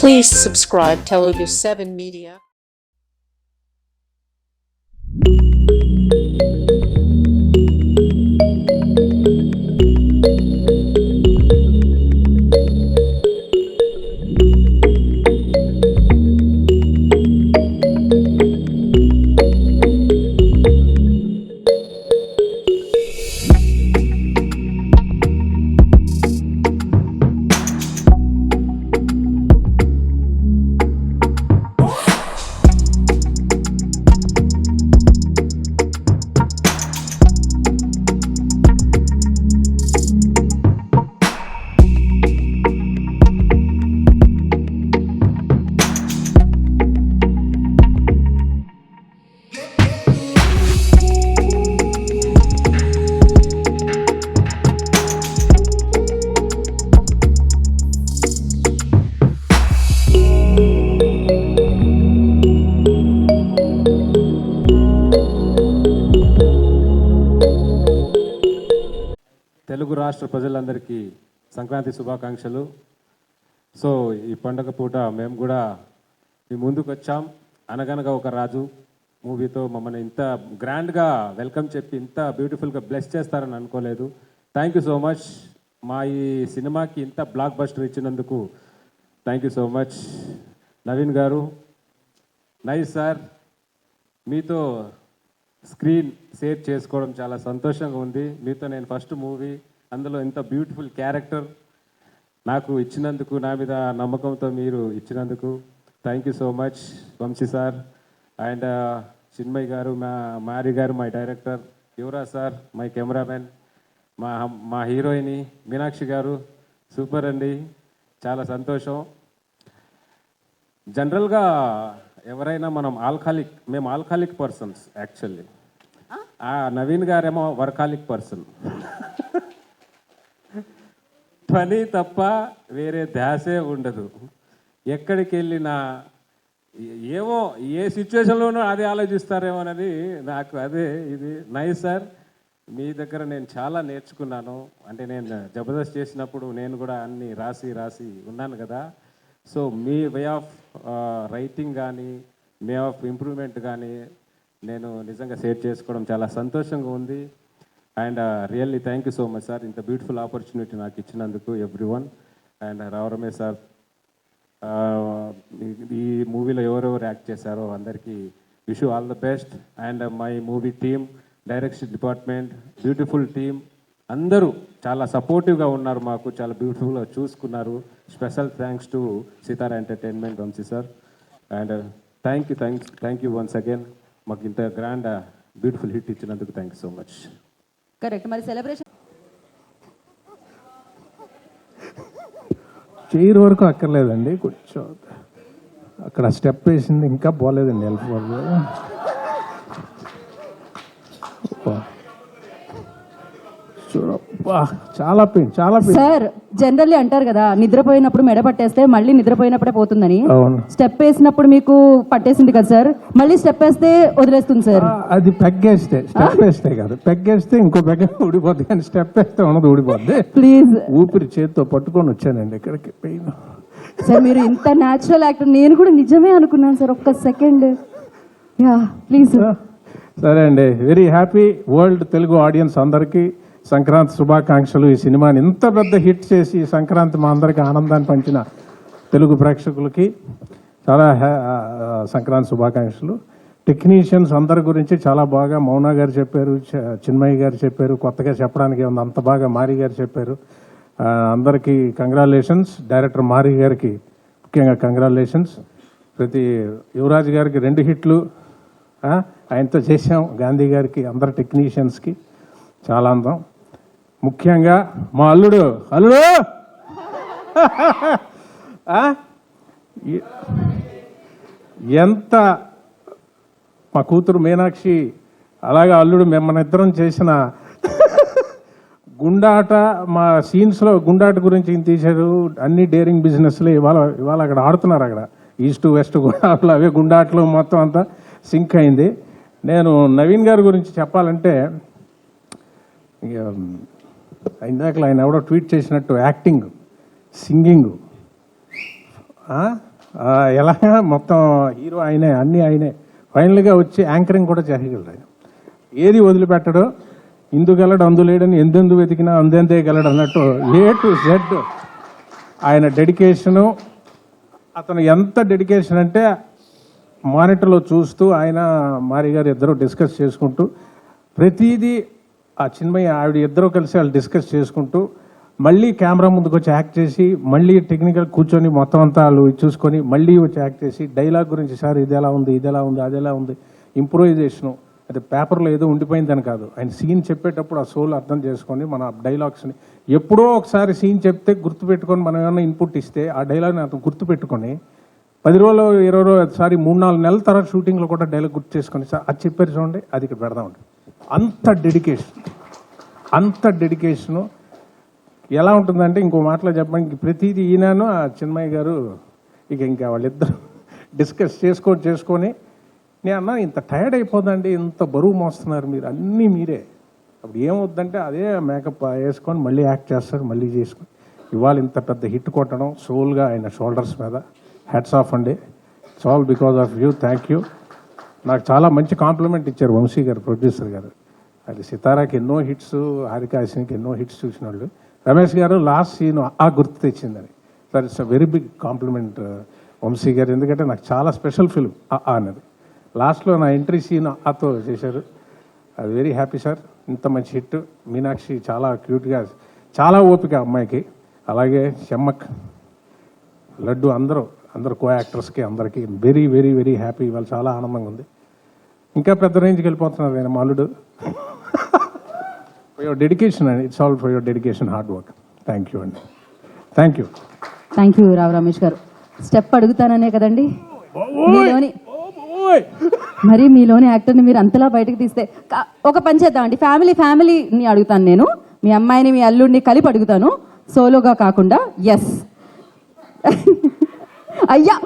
Please subscribe Telugu 7 Media. Telugu రాష్ట్ర ప్రజలందరికీ సంక్రాంతి శుభాకాంక్షలు. సో ఈ పండగ పూట మేము కూడా మీ ముందుకు వచ్చాం. అనగనగా ఒక రాజు మూవీతో మమ్మల్ని ఇంత గ్రాండ్గా వెల్కమ్ చెప్పి ఇంత బ్యూటిఫుల్గా బ్లెస్ చేస్తారని అనుకోలేదు. Thank you so much. మా ఈ సినిమాకి ఇంత బ్లాక్ బస్టర్ ఇచ్చినందుకు thank you so much. Naveen గారు, నైస్ సార్, మీతో స్క్రీన్ షేర్ చేసుకోవడం చాలా సంతోషంగా ఉంది. మీతో నేను ఫస్ట్ మూవీ, అందులో ఇంత బ్యూటిఫుల్ క్యారెక్టర్ నాకు ఇచ్చినందుకు, నా మీద నమ్మకంతో మీరు ఇచ్చినందుకు thank you so much. Vamshi sir and Chinmay garu, Mari garu my director, Yuvraj sir my cameraman, మా హీరోయిన్ మీనాక్షి గారు సూపర్ అండి, చాలా సంతోషం. జనరల్గా ఎవరైనా మేము ఆల్కహాలిక్ పర్సన్స్ యాక్చువల్లీ. నవీన్ గారేమో వర్కాలిక్ పర్సన్. పని తప్ప వేరే ధ్యాసే ఉండదు. ఎక్కడికి వెళ్ళినా ఏమో ఏ సిచ్యువేషన్లోనూ అదే ఆలోచిస్తారేమో అనేది నాకు ఇది నైస్ సార్. మీ దగ్గర నేను చాలా నేర్చుకున్నాను. అంటే నేను జబర్దస్త్ చేసినప్పుడు నేను కూడా అన్నీ రాసి ఉన్నాను కదా. So me way of writing కానీ, వే ఆఫ్ ఇంప్రూవ్మెంట్ కానీ నేను నిజంగా షేర్ చేసుకోవడం చాలా సంతోషంగా ఉంది. And really thank you so much sir, ఇంత బ్యూటిఫుల్ ఆపర్చునిటీ నాకు ఇచ్చినందుకు ఎవ్రీవన్. అండ్ రావరమే సార్, ఈ మూవీలో ఎవరెవరు యాక్ట్ చేశారో అందరికీ wish you all the best. And my movie team, direction department, beautiful team అందరూ చాలా సపోర్టివ్గా ఉన్నారు, మాకు చాలా బ్యూటిఫుల్గా చూసుకున్నారు. Special thanks to Sitara Entertainment, Vamshi sir. And thank you once again. మాకు ఇంత గ్రాండ్ బ్యూటిఫుల్ హిట్ ఇచ్చినందుకు thank you so much. Correct. మరి సెలబ్రేషన్ చైర్ వరకు అక్కర్లేదండి, కొంచెం అక్కడ స్టెప్ వేసింది ఇంకా పోలేదండి. చాలా పెయిన్ సార్. జనరల్లీ అంటారు కదా, నిద్రపోయినప్పుడు మెడ పట్టేస్తే మళ్ళీ నిద్రపోయినప్పుడే పోతుందని. స్టెప్ వేసినప్పుడు మీకు పట్టేసింది కదా సార్, మళ్ళీ స్టెప్ వేస్తే వదిలేస్తుంది సార్. అది పెగ్గేస్తే, స్టెప్ వేస్తే కాదు, పెగ్గేస్తే ఇంకో పెగ్గ ఊడిపోద్ది, కానీ స్టెప్ వేస్తే ఉన్నది ఊడిపోద్ది. ప్లీజ్. ఊపిరి చేతితో పట్టుకొని వచ్చానండి ఇక్కడికి. పెయిన్ సార్, మీరు ఇంత న్యాచురల్ యాక్టర్, నేను కూడా నిజమే అనుకున్నాను సార్. ఒక్క సెకండ్. Yeah please. సరే అండి, very happy. World Telugu audience అందరికీ సంక్రాంతి శుభాకాంక్షలు. ఈ సినిమాని ఇంత పెద్ద హిట్ చేసి సంక్రాంతి మా అందరికీ ఆనందాన్ని పంచిన తెలుగు ప్రేక్షకులకి చాలా సంక్రాంతి శుభాకాంక్షలు. టెక్నీషియన్స్ అందరి గురించి చాలా బాగా మౌనా గారు చెప్పారు, చిన్మయ్య గారు చెప్పారు. కొత్తగా చెప్పడానికి ఉంది, అంత బాగా మారి గారు చెప్పారు. అందరికీ కంగ్రాచులేషన్స్. డైరెక్టర్ మారి గారికి ముఖ్యంగా కంగ్రాచులేషన్స్. ప్రతి యువరాజ్ గారికి 2 హిట్లు ఆయనతో చేసాం. గాంధీ గారికి, అందరు టెక్నీషియన్స్కి చాలా అందం. ముఖ్యంగా మా అల్లుడు ఎంత, మా కూతురు మీనాక్షి, అలాగే అల్లుడు, మన ఇద్దరం చేసిన గుండాట, మా సీన్స్లో గుండాట గురించి ఈయన తీశారు. అన్ని డేరింగ్ బిజినెస్లు ఇవాళ అక్కడ ఆడుతున్నారు. అక్కడ ఈస్ట్ వెస్ట్ కూడా అవే గుండాట్లు మొత్తం అంతా సింక్ అయింది. నేను నవీన్ గారి గురించి చెప్పాలంటే, ఇందాక ఆయన ఎవడో ట్వీట్ చేసినట్టు యాక్టింగ్, సింగింగ్, ఎలాగా మొత్తం హీరో ఆయనే, అన్నీ ఆయనే. ఫైనల్గా వచ్చి యాంకరింగ్ కూడా చేయగలడు ఆయన. ఏది వదిలిపెట్టడు. ఇందుగలడు అందులేడని ఎందెందు వెతికినా అందేందే గలడు అన్నట్టు A to Z ఆయన డెడికేషను. అతను ఎంత డెడికేషన్ అంటే మానిటర్లో చూస్తూ ఆయన మారి గారు ఇద్దరు డిస్కస్ చేసుకుంటూ ప్రతిదీ ఆ చిన్మయ్య ఆవిడ ఇద్దరు కలిసి వాళ్ళు డిస్కస్ చేసుకుంటూ మళ్ళీ కెమెరా ముందుకు వచ్చి యాక్ట్ చేసి మళ్ళీ టెక్నికల్ కూర్చొని మొత్తం అంతా వాళ్ళు చూసుకొని మళ్ళీ వచ్చి యాక్ట్ చేసి డైలాగ్ గురించి సార్ ఇది ఎలా ఉంది, ఇది ఎలా ఉంది, అది ఎలా ఉంది, ఇంప్రూవైజేషను. అది పేపర్లో ఏదో ఉండిపోయిందని కాదు, ఆయన సీన్ చెప్పేటప్పుడు ఆ సోల్ అర్థం చేసుకొని మన డైలాగ్స్ని ఎప్పుడో ఒకసారి సీన్ చెప్తే గుర్తుపెట్టుకొని మనం ఏమైనా ఇన్పుట్ ఇస్తే ఆ డైలాగ్ని అతను గుర్తుపెట్టుకొని 10 రోజులు 20 రోజులు సారి 3-4 నెలల తర్వాత షూటింగ్లో కూడా డైలాగ్ గుర్తు చేసుకొని సార్ అది చెప్పారు చూడండి, అది ఇక్కడ పెడదామండి. అంత డెడికేషను ఎలా ఉంటుందంటే ఇంకో మాటలో చెప్పడానికి ప్రతిదీ ఈయనను ఆ చిన్మయ్య గారు ఇంకా వాళ్ళిద్దరు డిస్కస్ చేసుకొని నేను అన్నా ఇంత టైర్డ్ అయిపోదండి, ఇంత బరువు మోస్తున్నారు మీరు, అన్నీ మీరే. అప్పుడు ఏమవుద్దంటే అదే మేకప్ వేసుకొని మళ్ళీ యాక్ట్ చేస్తారు, మళ్ళీ చేసుకొని ఇవాళ ఇంత పెద్ద హిట్ కొట్టడం సోల్గా ఆయన షోల్డర్స్ మీద హ్యాట్స్ ఆఫ్ అండి. It's all because of you. Thank you. నాకు చాలా మంచి కాంప్లిమెంట్ ఇచ్చారు వంశీ గారు, ప్రొడ్యూసర్ గారు. అది సితారాకి ఎన్నో హిట్స్, హారికాసినికి ఎన్నో హిట్స్ చూసిన వాళ్ళు. రమేష్ గారు లాస్ట్ సీన్ గుర్తు తెచ్చిందని sir, it's a very big compliment Vamshi garu. ఎందుకంటే నాకు చాలా స్పెషల్ ఫిల్మ్ అన్నది. లాస్ట్లో నా ఎంట్రీ సీన్ ఆతో చేశారు. అది వెరీ హ్యాపీ సార్. ఇంత మంచి హిట్. మీనాక్షి చాలా క్యూట్గా, చాలా ఓపిక అమ్మాయికి. అలాగే చెమ్మక్, లడ్డు, అందరూ కో యాక్టర్స్కి అందరికీ వెరీ వెరీ వెరీ హ్యాపీ. ఇవాళ చాలా ఆనందంగా ఉంది. ఇంకా పెద్ద రేంజ్కి వెళ్ళిపోతున్నారు ఆయన మాలుడు. For your dedication and it's all for your dedication, hard work. Thank you అండి. Thank you Rao Ramesh garu. Step అడుగుతాననే కదండి మీలోని యాక్టర్ని మీరు అంతలా బయటకు తీస్తే ఒక పని చేద్దామండి. ఫ్యామిలీని అడుగుతాను నేను, మీ అమ్మాయిని మీ అల్లుడిని కలిపి అడుగుతాను, సోలోగా కాకుండా. ఎస్ అయ్యా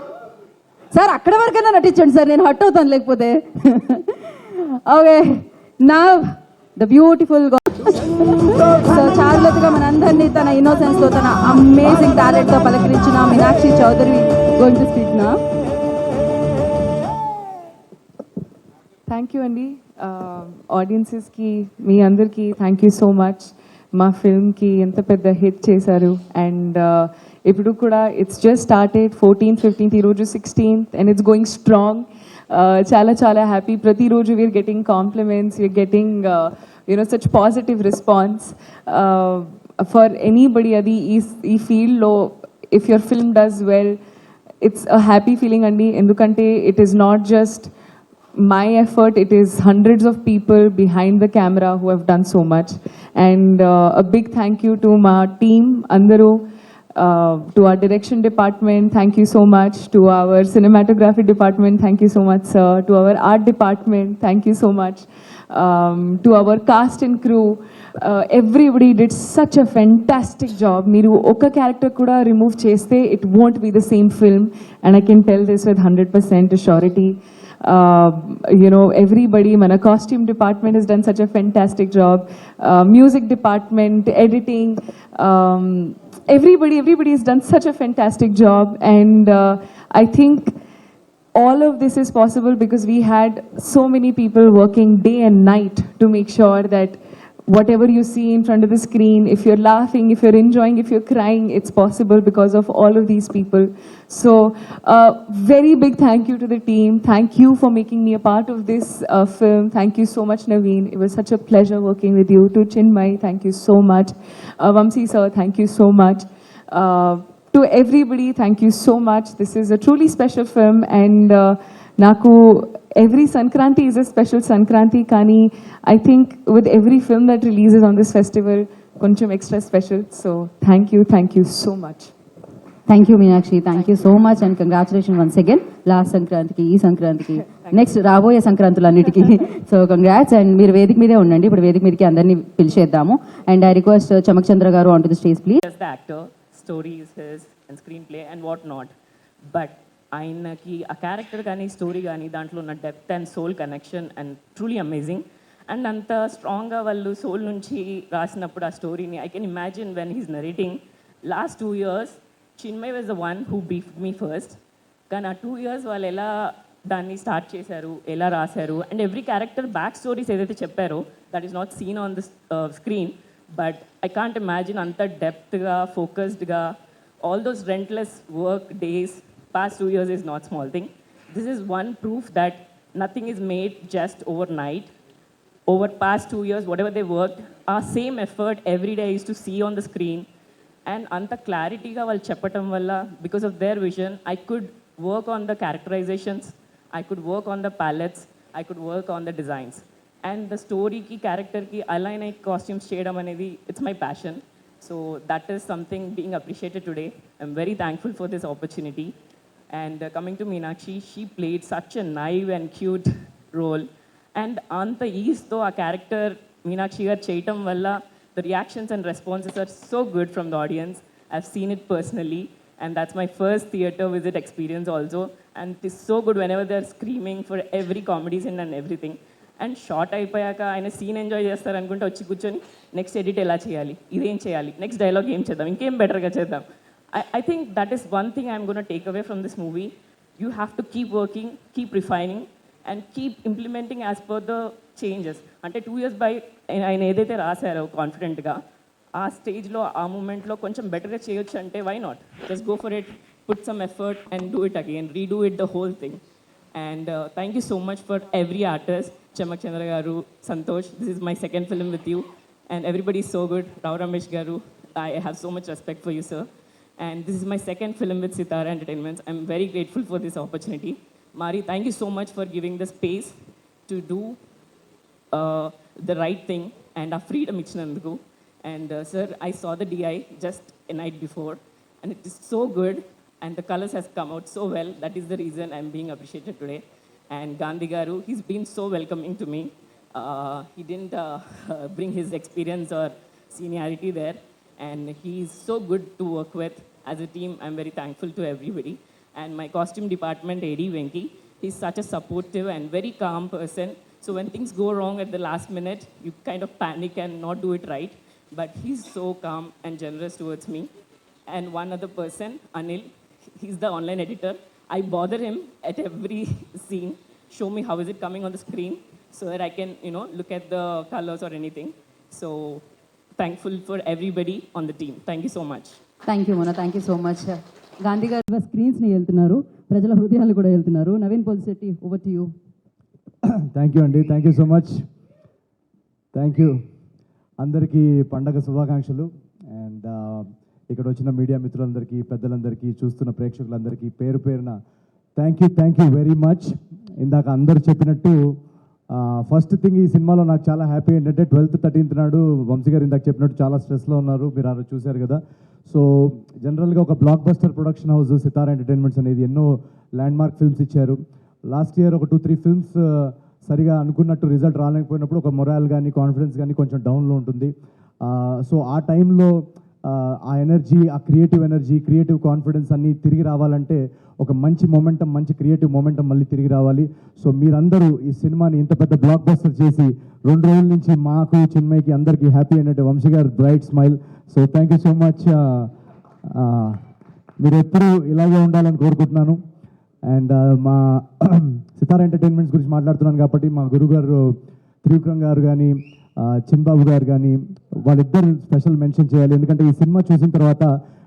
సార్, అక్కడ వరకైనా నటించండి సార్, నేను హట్ అవుతాను లేకపోతే. ఓకే, నా ద బ్యూటిఫుల్ సో చారులతగా మనందరినీ తన ఇన్నోసెన్స్తో, తన అమేజింగ్ టాలెంట్తో పలకరించిన Meenakshi Chaudhary going to speak నా. థ్యాంక్ యూ అండి. ఆడియన్సెస్కి మీ అందరికీ థ్యాంక్ యూ సో మచ్. మా ఫిల్మ్కి ఎంత పెద్ద హిట్ చేశారు. అండ్ ఇప్పుడు కూడా it's just started 14th, 15th, ఈరోజు 16th and it's going strong. చాలా చాలా హ్యాపీ. ప్రతిరోజు we're getting compliments, we're getting such positive response for anybody. Adi ee field lo if your film does well, it's a happy feeling andi, endukante it is not just my effort, it is hundreds of people behind the camera who have done so much. And a big thank you to my team andaru, to our direction department, thank you so much. To our cinematography department, thank you so much sir. To our art department, thank you so much. To our cast and crew, everybody did such a fantastic job. Meeru oka character kuda remove cheste, it won't be the same film, and I can tell this with 100% surety. Everybody, mana costume department has done such a fantastic job, music department, editing, everybody has done such a fantastic job. And I think all of this is possible because we had so many people working day and night to make sure that whatever you see in front of the screen, if you're laughing, if you're enjoying, if you're crying, it's possible because of all of these people. So very big thank you to the team. Thank you for making me a part of this film. Thank you so much Naveen, it was such a pleasure working with you. To Chinmay, thank you so much. Vamsi sir, thank you so much. To everybody, thank you so much. This is a truly special film, and naku every Sankranti is a special Sankranti, kani I think with every film that releases on this festival, koncham extra special. So thank you so much. Thank you Meenakshi, thank you so much and congratulation once again. Last సంక్రాంతికి, ఈ సంక్రాంతికి, next రాబోయే సంక్రాంతులన్నిటికీ. So congrats. And మీరు వేదిక మీదే ఉండండి, ఇప్పుడు వేదిక మీదకి అందరినీ పిలిచేద్దాము. అండ్ ఐ రిక్వెస్ట్ చమక్ చంద్ర గారు on to the stage please. The actor, story is his and screenplay and what not, but ఆయనకి ఆ క్యారెక్టర్ కానీ స్టోరీ కానీ దాంట్లో ఉన్న depth and soul connection and truly amazing. And అంత స్ట్రాంగ్గా వాళ్ళు సోల్ నుంచి రాసినప్పుడు ఆ స్టోరీని I can imagine when he's narrating. Last 2 years Chinmay was the one who beefed me first. కానీ ఆ 2 years వాళ్ళు ఎలా దాన్ని స్టార్ట్ చేశారు, ఎలా రాశారు, and every character back stories ఏదైతే చెప్పారో that is not seen on the screen, but I can't imagine అంత డెప్త్గా, ఫోకస్డ్గా, all those relentless work days past 2 years is not small thing. This is one proof that nothing is made just overnight. Over past 2 years, whatever they worked, our same effort every day is to see on the screen. And anta clarity ga vallu cheppatam valla, because of their vision, I could work on the characterizations, I could work on the palettes, I could work on the designs. And the story ki, character ki align ayi costumes cheyadam anedi, it's my passion. So that is something being appreciated today. I'm very thankful for this opportunity. And coming to Meenakshi, she played such a naive and cute role. And anta ease tho aa character Meenakshi garu cheyatam valla, the reactions and responses are so good from the audience. I've seen it personally, and that's my first theater visit experience also. And it is so good whenever they're screaming for every comedy scene and everything. And short అయిపోయాక ఆయన scene enjoy చేస్తారు అనుకుంటే వచ్చి కూర్చొని next edit ఎలా చేయాలి, ఇదేం చేయాలి, నెక్స్ట్ డైలాగ్ ఏం చేద్దాం, ఇంకేం బెటర్గా చేద్దాం. I think that is one thing I'm going to take away from this movie. You have to keep working, keep refining, and keep implementing as per the changes. అంటే 2 years by ఆయన ఏదైతే రాశారో కాన్ఫిడెంట్గా, ఆ స్టేజ్లో ఆ మూమెంట్లో కొంచెం బెటర్గా చేయొచ్చు అంటే why not just go for it, put some effort and do it again, redo it the whole thing. And thank you so much for every artist, Chamak Chandra garu, Santosh, this is my second film with you, and everybody is so good. Rao Ramesh garu, I have so much respect for you, sir. And this is my second film with Sitara Entertainments. I'm very grateful for this opportunity. Mari, thank you so much for giving the space to do the right thing and our freedom ichinanduku. And sir, I saw the DI just a night before, and it is so good. And the colors has come out so well. That is the reason I'm being appreciated today. And Gandhi Garu, he's been so welcoming to me. He didn't bring his experience or seniority there. And he's so good to work with. As a team, I'm very thankful to everybody. And my costume department, AD Venki, he's such a supportive and very calm person. So when things go wrong at the last minute, you kind of panic and not do it right. But he's so calm and generous towards me. And one other person, Anil, he's the online editor. I bother him at every scene, show me how is it coming on the screen so that I can, look at the colors or anything. So thankful for everybody on the team. Thank you so much. Thank you Mona, thank you so much. Gandhi garu స్క్రీన్స్ని వెళ్తున్నారు, ప్రజల హృదయాలు కూడా వెళ్తున్నారు. Naveen Polishetty, over to you. Thank you అండి, thank you so much. Thank you. అందరికీ పండగ శుభాకాంక్షలు. అండ్ ఇక్కడ వచ్చిన మీడియా మిత్రులందరికీ, పెద్దలందరికీ, చూస్తున్న ప్రేక్షకులందరికీ పేరు పేరున థ్యాంక్ యూ వెరీ మచ్. ఇందాక అందరు చెప్పినట్టు ఫస్ట్ థింగ్, ఈ సినిమాలో నాకు చాలా హ్యాపీ ఏంటంటే 12th 13th నాడు వంశీ గారు ఇందాక చెప్పినట్టు చాలా స్ట్రెస్లో ఉన్నారు, మీరు ఆ రోజు చూశారు కదా. సో జనరల్గా ఒక బ్లాక్ బస్టర్ ప్రొడక్షన్ హౌస్ సితారా ఎంటర్టైన్మెంట్స్ అనేది ఎన్నో ల్యాండ్ మార్క్ ఫిల్మ్స్ ఇచ్చారు. లాస్ట్ ఇయర్ ఒక 2-3 ఫిల్మ్స్ సరిగా అనుకున్నట్టు రిజల్ట్ రాలేకపోయినప్పుడు ఒక మొరాల్ కానీ కాన్ఫిడెన్స్ కానీ కొంచెం డౌన్లో ఉంటుంది. సో ఆ టైంలో ఆ ఎనర్జీ, ఆ క్రియేటివ్ ఎనర్జీ, క్రియేటివ్ కాన్ఫిడెన్స్ అన్నీ తిరిగి రావాలంటే ఒక మంచి మొమెంటం, మంచి క్రియేటివ్ మొమెంటం మళ్ళీ తిరిగి రావాలి. సో మీరందరూ ఈ సినిమాని ఇంత పెద్ద బ్లాక్ బస్టర్ చేసి 2 రోజుల నుంచి మాకు, చిన్మయ్యకి, అందరికీ హ్యాపీ అయినట్టు వంశీ గారు bright smile. So thank you so much. మీరు ఎప్పుడూ ఇలాగే ఉండాలని కోరుకుంటున్నాను. అండ్ మా సితారా ఎంటర్టైన్మెంట్స్ గురించి మాట్లాడుతున్నాను కాబట్టి మా గురుగారు త్రివిక్రమ్ గారు కానీ, చిన్బాబు గారు కానీ, వాళ్ళిద్దరు స్పెషల్ మెన్షన్ చేయాలి. ఎందుకంటే ఈ సినిమా చూసిన తర్వాత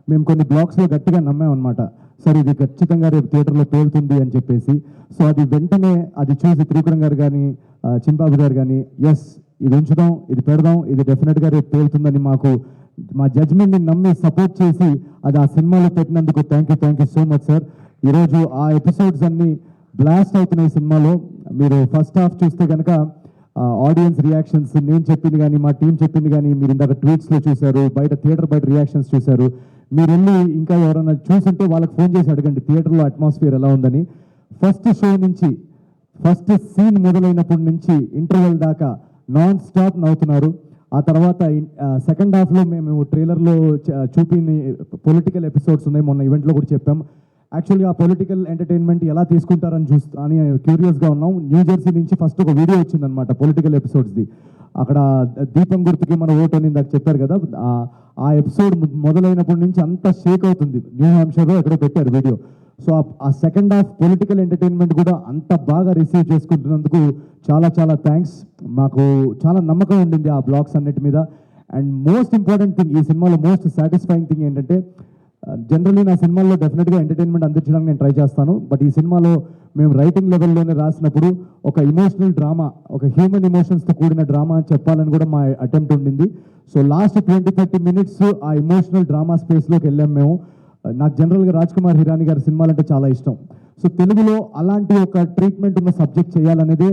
మేము కొన్ని బ్లాగ్స్లో గట్టిగా నమ్మామన్నమాట, సరే ఇది ఖచ్చితంగా రేపు థియేటర్లో పేలుతుంది అని చెప్పేసి. సో అది వెంటనే అది చూసి త్రివిక్రమ్ గారు కానీ, చిన్బాబు గారు కానీ, ఎస్ ఇది ఉంచుదాం, ఇది పెడదాం, ఇది డెఫినెట్గా రేపు పేలుతుందని మాకు మా జడ్జ్మెంట్ని నమ్మి సపోర్ట్ చేసి అది ఆ సినిమాలో పెట్టినందుకు thank you so much sir. ఈరోజు ఆ ఎపిసోడ్స్ అన్నీ బ్లాస్ట్ అవుతున్నాయి సినిమాలో. మీరు ఫస్ట్ హాఫ్ చూస్తే కనుక ఆడియన్స్ రియాక్షన్స్, నేను చెప్పింది కానీ, మా టీం చెప్పింది కానీ, మీరు ఇందాక ట్వీట్స్లో చూశారు, థియేటర్ బయట రియాక్షన్స్ చూశారు. మీరు వెళ్ళి ఇంకా ఎవరైనా చూసుంటే వాళ్ళకి ఫోన్ చేసి అడగండి థియేటర్లో అట్మాస్ఫియర్ ఎలా ఉందని. ఫస్ట్ షో నుంచి, ఫస్ట్ సీన్ మొదలైనప్పటి నుంచి ఇంటర్వెల్ దాకా నాన్ స్టాప్ నవ్వుతున్నారు. ఆ తర్వాత సెకండ్ హాఫ్లో మేము ట్రైలర్లో చూపిన పొలిటికల్ ఎపిసోడ్స్ ఉన్నాయి, మొన్న ఈవెంట్లో కూడా చెప్పాం. యాక్చువల్గా ఆ పొలిటికల్ ఎంటర్టైన్మెంట్ ఎలా తీసుకుంటారని అని క్యూరియస్గా ఉన్నాం. న్యూజెర్సీ నుంచి ఫస్ట్ ఒక వీడియో వచ్చిందనమాట పొలిటికల్ ఎపిసోడ్స్ది. అక్కడ దీపం గుర్తుకి మన ఓటు అని ఇందాక చెప్పారు కదా, ఆ ఎపిసోడ్ మొదలైనప్పటి నుంచి అంతా షేక్ అవుతుంది. న్యూ హాంప్షైర్లో ఎక్కడో పెట్టారు వీడియో. సో ఆ సెకండ్ హాఫ్ పొలిటికల్ ఎంటర్టైన్మెంట్ కూడా అంత బాగా రిసీవ్ చేసుకుంటున్నందుకు చాలా చాలా థ్యాంక్స్. మాకు చాలా నమ్మకం ఉండింది ఆ బ్లాగ్స్ అన్నిటి మీద. అండ్ మోస్ట్ ఇంపార్టెంట్ థింగ్, ఈ సినిమాలో మోస్ట్ సాటిస్ఫైయింగ్ థింగ్ ఏంటంటే, జనరల్లీ నా సినిమాల్లో డెఫినెట్గా ఎంటర్టైన్మెంట్ అందించడానికి నేను ట్రై చేస్తాను. బట్ ఈ సినిమాలో మేము రైటింగ్ లెవెల్లోనే రాసినప్పుడు ఒక ఇమోషనల్ డ్రామా, ఒక హ్యూమన్ ఎమోషన్స్తో కూడిన డ్రామా చెప్పాలని కూడా మా అటెంప్ట్ ఉండింది. సో లాస్ట్ 20-30 minutes ఆ ఎమోషనల్ డ్రామా స్పేస్లోకి వెళ్ళాం మేము. నాకు జనరల్గా రాజ్ కుమార్ హిరానీ గారి సినిమాలంటే చాలా ఇష్టం. సో తెలుగులో అలాంటి ఒక ట్రీట్మెంట్ ఉన్న సబ్జెక్ట్ చేయాలనేదే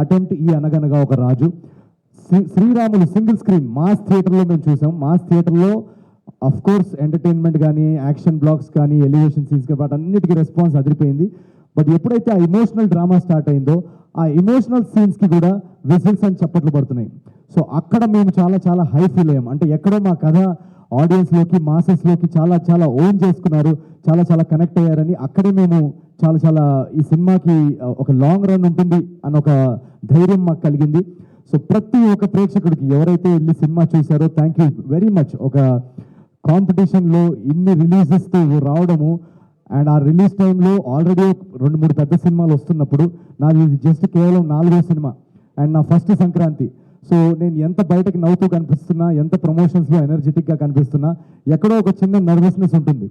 అటెంప్ట్ ఈ అనగనగా ఒక రాజు. శ్రీరాములు సింగిల్ స్క్రీన్ మాస్ థియేటర్లో మేము చూసాం. మాస్ థియేటర్లో అఫ్ కోర్స్ ఎంటర్టైన్మెంట్ కానీ, యాక్షన్ బ్లాక్స్ కానీ, ఎలివేషన్ సీన్స్ కానీ వాటన్నిటికీ రెస్పాన్స్ అదిరిపోయింది. బట్ ఎప్పుడైతే ఆ ఇమోషనల్ డ్రామా స్టార్ట్ అయిందో, ఆ ఇమోషనల్ సీన్స్కి కూడా విజిల్స్ అని చప్పట్లు పడుతున్నాయి. సో అక్కడ మేము చాలా చాలా హై ఫీల్ అయ్యాం. అంటే ఎక్కడో మా కథ ఆడియన్స్లోకి, మాసెస్లోకి చాలా చాలా ఓన్ చేసుకున్నారు, చాలా చాలా కనెక్ట్ అయ్యారని అక్కడే మేము చాలా చాలా ఈ సినిమాకి ఒక లాంగ్ రన్ ఉంటుంది అన్న ఒక ధైర్యం మాకు కలిగింది. సో ప్రతి ఒక్క ప్రేక్షకుడికి ఎవరైతే వెళ్ళి సినిమా చూశారో థ్యాంక్ యూ వెరీ మచ్. ఒక కాంపిటీషన్లో ఇన్ని రిలీజెస్తో రావడము, అండ్ ఆ రిలీజ్ టైంలో ఆల్రెడీ 2-3 పెద్ద సినిమాలు వస్తున్నప్పుడు నాది జస్ట్ కేవలం 4వ సినిమా అండ్ నా ఫస్ట్ సంక్రాంతి. సో నేను ఎంత బయటకు నవ్వుతూ కనిపిస్తున్నా, ఎంత ప్రమోషన్స్లో ఎనర్జెటిక్గా కనిపిస్తున్నా, ఎక్కడో ఒక చిన్న నర్వస్నెస్ ఉంటుంది.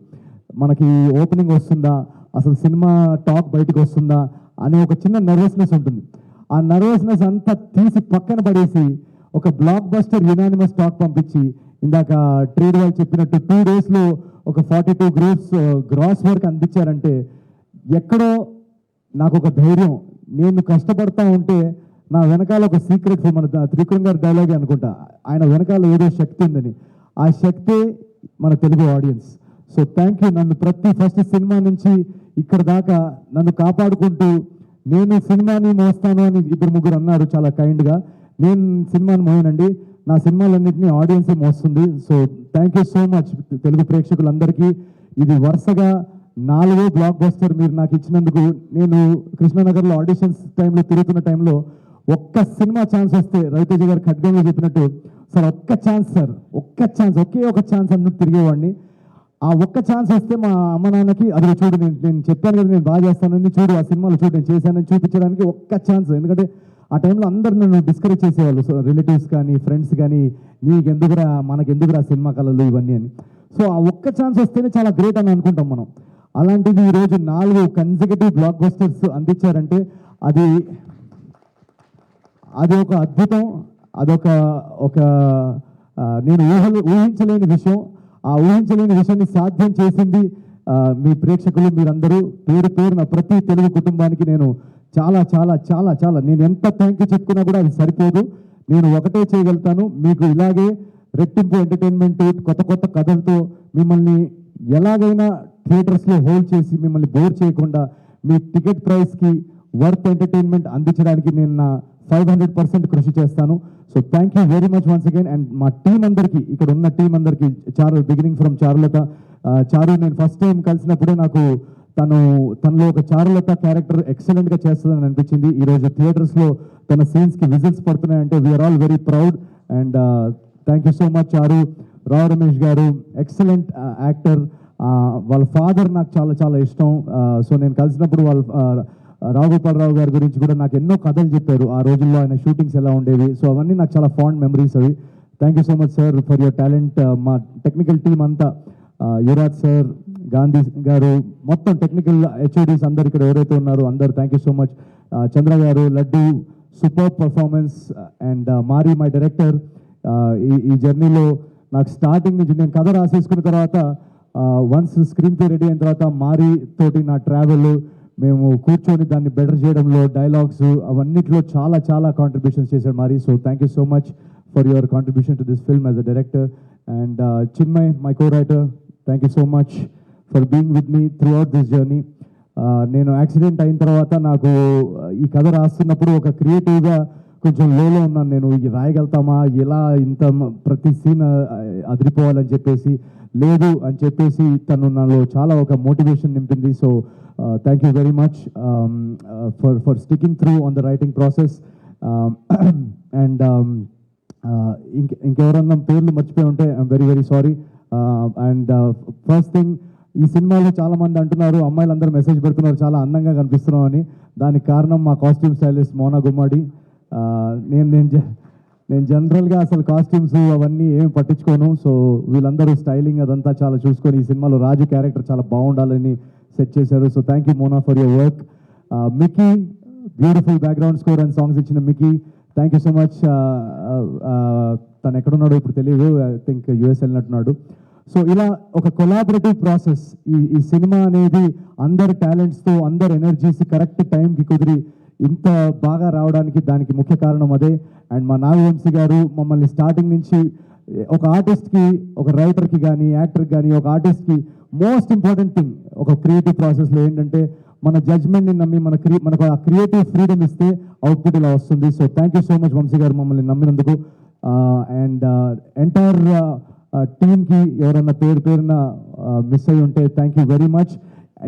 మనకి ఓపెనింగ్ వస్తుందా, అసలు సినిమా టాక్ బయటకు వస్తుందా అనే ఒక చిన్న నర్వస్నెస్ ఉంటుంది. ఆ నర్వస్నెస్ అంతా తీసి పక్కన పడేసి ఒక బ్లాక్ బస్టర్ యునానిమస్ టాక్ పంపించి, ఇందాక ట్రేడ్ వాళ్ళు చెప్పినట్టు 2 daysలో ఒక 42 crores గ్రాస్ వర్క్ అందించారంటే ఎక్కడో నాకు ఒక ధైర్యం. నేను కష్టపడతా ఉంటే నా వెనకాల ఒక సీక్రెట్, మన త్రికృం గారి డైలాగే అనుకుంటా, ఆయన వెనకాల ఏదో శక్తి ఉందని. ఆ శక్తే మన Telugu audience. So thank you. నన్ను ప్రతి ఫస్ట్ సినిమా నుంచి ఇక్కడ దాకా నన్ను కాపాడుకుంటూ, నేను సినిమాని మోస్తాను అని 2-3 అన్నారు చాలా కైండ్గా. నేను సినిమాని మోయనండి, నా సినిమాలన్నింటినీ ఆడియన్సే మోస్తుంది. So thank you so much Telugu ప్రేక్షకులందరికీ. ఇది వరుసగా 4వ బ్లాక్ బస్టర్ మీరు నాకు ఇచ్చినందుకు. నేను కృష్ణానగర్లో ఆడిషన్స్ టైంలో తిరుగుతున్న టైంలో ఒక్క సినిమా ఛాన్స్ వస్తే, రవితేజ గారు ఖడ్గంగా చెప్పినట్టు, సార్ ఒక్క ఛాన్స్ సార్, ఒక్క ఛాన్స్, ఒకే ఒక ఛాన్స్ అన్నట్టు తిరిగేవాడిని. ఆ ఒక్క ఛాన్స్ వస్తే మా అమ్మ నాన్నకి, అది చూడు నేను చెప్పాను కదా నేను బాగా చేస్తానని, చూడు ఆ సినిమాలో చూడు నేను చేశానని చూపించడానికి ఒక్క ఛాన్స్. ఎందుకంటే ఆ టైంలో అందరు నన్ను డిస్కరేజ్ చేసేవాళ్ళు, సో రిలేటివ్స్ కానీ ఫ్రెండ్స్ కానీ, నీకెందుకురా, మనకెందుకురా సినిమా కళలు ఇవన్నీ అని. సో ఆ ఒక్క ఛాన్స్ వస్తేనే చాలా గ్రేట్ అని అనుకుంటాం మనం. అలాంటిది ఈరోజు 4 కన్సిక్యూటివ్ బ్లాక్ బస్టర్స్ అందించారంటే అది ఒక అద్భుతం. అదొక నేను ఊహించలేని విషయం. ఆ ఊహించలేని విషయాన్ని సాధ్యం చేసింది మీ ప్రేక్షకులు, మీరందరూ. పేరున ప్రతి తెలుగు కుటుంబానికి నేను చాలా చాలా చాలా చాలా నేను ఎంత థ్యాంక్ యూ చెప్పుకున్నా కూడా అది సరిపోదు. నేను ఒకటే చేయగలుగుతాను, మీకు ఇలాగే రెట్టింపు ఎంటర్టైన్మెంట్, కొత్త కొత్త కథలతో మిమ్మల్ని ఎలాగైనా థియేటర్స్లో హోల్డ్ చేసి మిమ్మల్ని బోర్ చేయకుండా మీ టికెట్ ప్రైస్కి వర్త్ ఎంటర్టైన్మెంట్ అందించడానికి నేను నా 500% కృషి చేస్తాను. So thank you very much once again. And మా టీం అందరికీ, ఇక్కడ ఉన్న టీం అందరికీ, బిగినింగ్ ఫ్రమ్ చారులత. చారు నేను ఫస్ట్ టైం కలిసినప్పుడే నాకు తనలో ఒక చారులత క్యారెక్టర్ ఎక్సలెంట్గా చేస్తుందని అనిపించింది. ఈరోజు థియేటర్స్లో తన సీన్స్కి విజిల్స్ పడుతున్నాయంటే we are all very proud. And thank you so much Charu. Rao Ramesh గారు ఎక్సలెంట్ యాక్టర్. వాళ్ళ ఫాదర్ నాకు చాలా చాలా ఇష్టం. సో నేను కలిసినప్పుడు రావుగోపాలరావు గారి గురించి కూడా నాకు ఎన్నో కథలు చెప్పారు, ఆ రోజుల్లో ఆయన షూటింగ్స్ ఎలా ఉండేవి. సో అవన్నీ నాకు చాలా ఫాండ్ మెమరీస్ అవి. Thank you so much sir for your talent. మా టెక్నికల్ టీం అంతా, యువరాజ్ సార్, గాంధీ గారు, మొత్తం టెక్నికల్ హెచ్ఓడీస్ అందరు ఇక్కడ ఎవరైతే ఉన్నారో అందరు థ్యాంక్ యూ సో మచ్. చంద్ర గారు, లడ్డు, సూపర్ పర్ఫార్మెన్స్. అండ్ మారి మై డైరెక్టర్. ఈ జర్నీలో నాకు స్టార్టింగ్ నుంచి, నేను కథ రాసేసుకున్న తర్వాత వన్స్ స్క్రీన్ ప్లే రెడీ అయిన తర్వాత మారి తోటి నా ట్రావెల్, మేము కూర్చొని దాన్ని బెటర్ చేయడంలో, డైలాగ్స్ అవన్నిట్లో చాలా చాలా కాంట్రిబ్యూషన్స్ చేశాడు మారి. So thank you so much for your contribution to this film as a director. And Chinmay, my co writer, thank you so much for being with me through out this journey. నేను accident అయిన తర్వాత నాకు ఈ కథ రాస్తున్నప్పుడు ఒక క్రియేటివ్గా కొంచెం లోలో ఉన్నాను. నేను ఇది రాయగలుగుతామా, ఎలా ఇంత ప్రతి సీన్ అదిరిపోవాలని చెప్పేసి, లేదు అని చెప్పేసి తను నాలో చాలా ఒక మోటివేషన్ నింపింది. So thank you very much for sticking through on the writing process. And ఇంకెవరన్నా పేర్లు మర్చిపోయి ఉంటే I'm very very sorry. And first thing, ఈ సినిమాలో చాలా మంది అంటున్నారు, అమ్మాయిలు అందరూ మెసేజ్ పెడుతున్నారు చాలా అందంగా కనిపిస్తున్నాం అని. దానికి కారణం మా కాస్ట్యూమ్ స్టైలిస్ట్ మోనా గుమ్మడి. ఆ, నేను జనరల్గా అసలు కాస్ట్యూమ్స్ అవన్నీ ఏమి పట్టించుకోను. సో వీళ్ళందరూ స్టైలింగ్ అదంతా చాలా చూసుకొని ఈ సినిమాలో రాజు క్యారెక్టర్ చాలా బాగుండాలని సెట్ చేశారు. So thank you Mona for your work. Mickey, beautiful background score and songs ఇచ్చిన Mickey, thank you so much. తను ఎక్కడున్నాడో ఇప్పుడు తెలియదు, ఐ థింక్ యూఎస్ వెళ్ళినట్టున్నాడు. సో ఇలా ఒక కొలాబరేటివ్ ప్రాసెస్. ఈ సినిమా అనేది అందరి టాలెంట్స్తో, అందరి ఎనర్జీస్ కరెక్ట్ టైంకి కుదిరి ఇంత బాగా రావడానికి దానికి ముఖ్య కారణం అదే. అండ్ మా నాగవంశీ గారు మమ్మల్ని స్టార్టింగ్ నుంచి ఒక ఆర్టిస్ట్కి, ఒక రైటర్కి కానీ, యాక్టర్కి కానీ, ఒక ఆర్టిస్ట్కి మోస్ట్ ఇంపార్టెంట్ థింగ్ ఒక క్రియేటివ్ ప్రాసెస్లో ఏంటంటే మన జడ్జ్మెంట్ని నమ్మి మనకు ఆ క్రియేటివ్ ఫ్రీడమ్ ఇస్తే అవుట్పుట్ ఇలా వస్తుంది. So thank you so much Vamshi garu మమ్మల్ని నమ్మినందుకు. అండ్ ఎంటైర్ టీమ్కి ఎవరన్నా పేరున మిస్ అయ్యి ఉంటే థ్యాంక్ యూ వెరీ మచ్.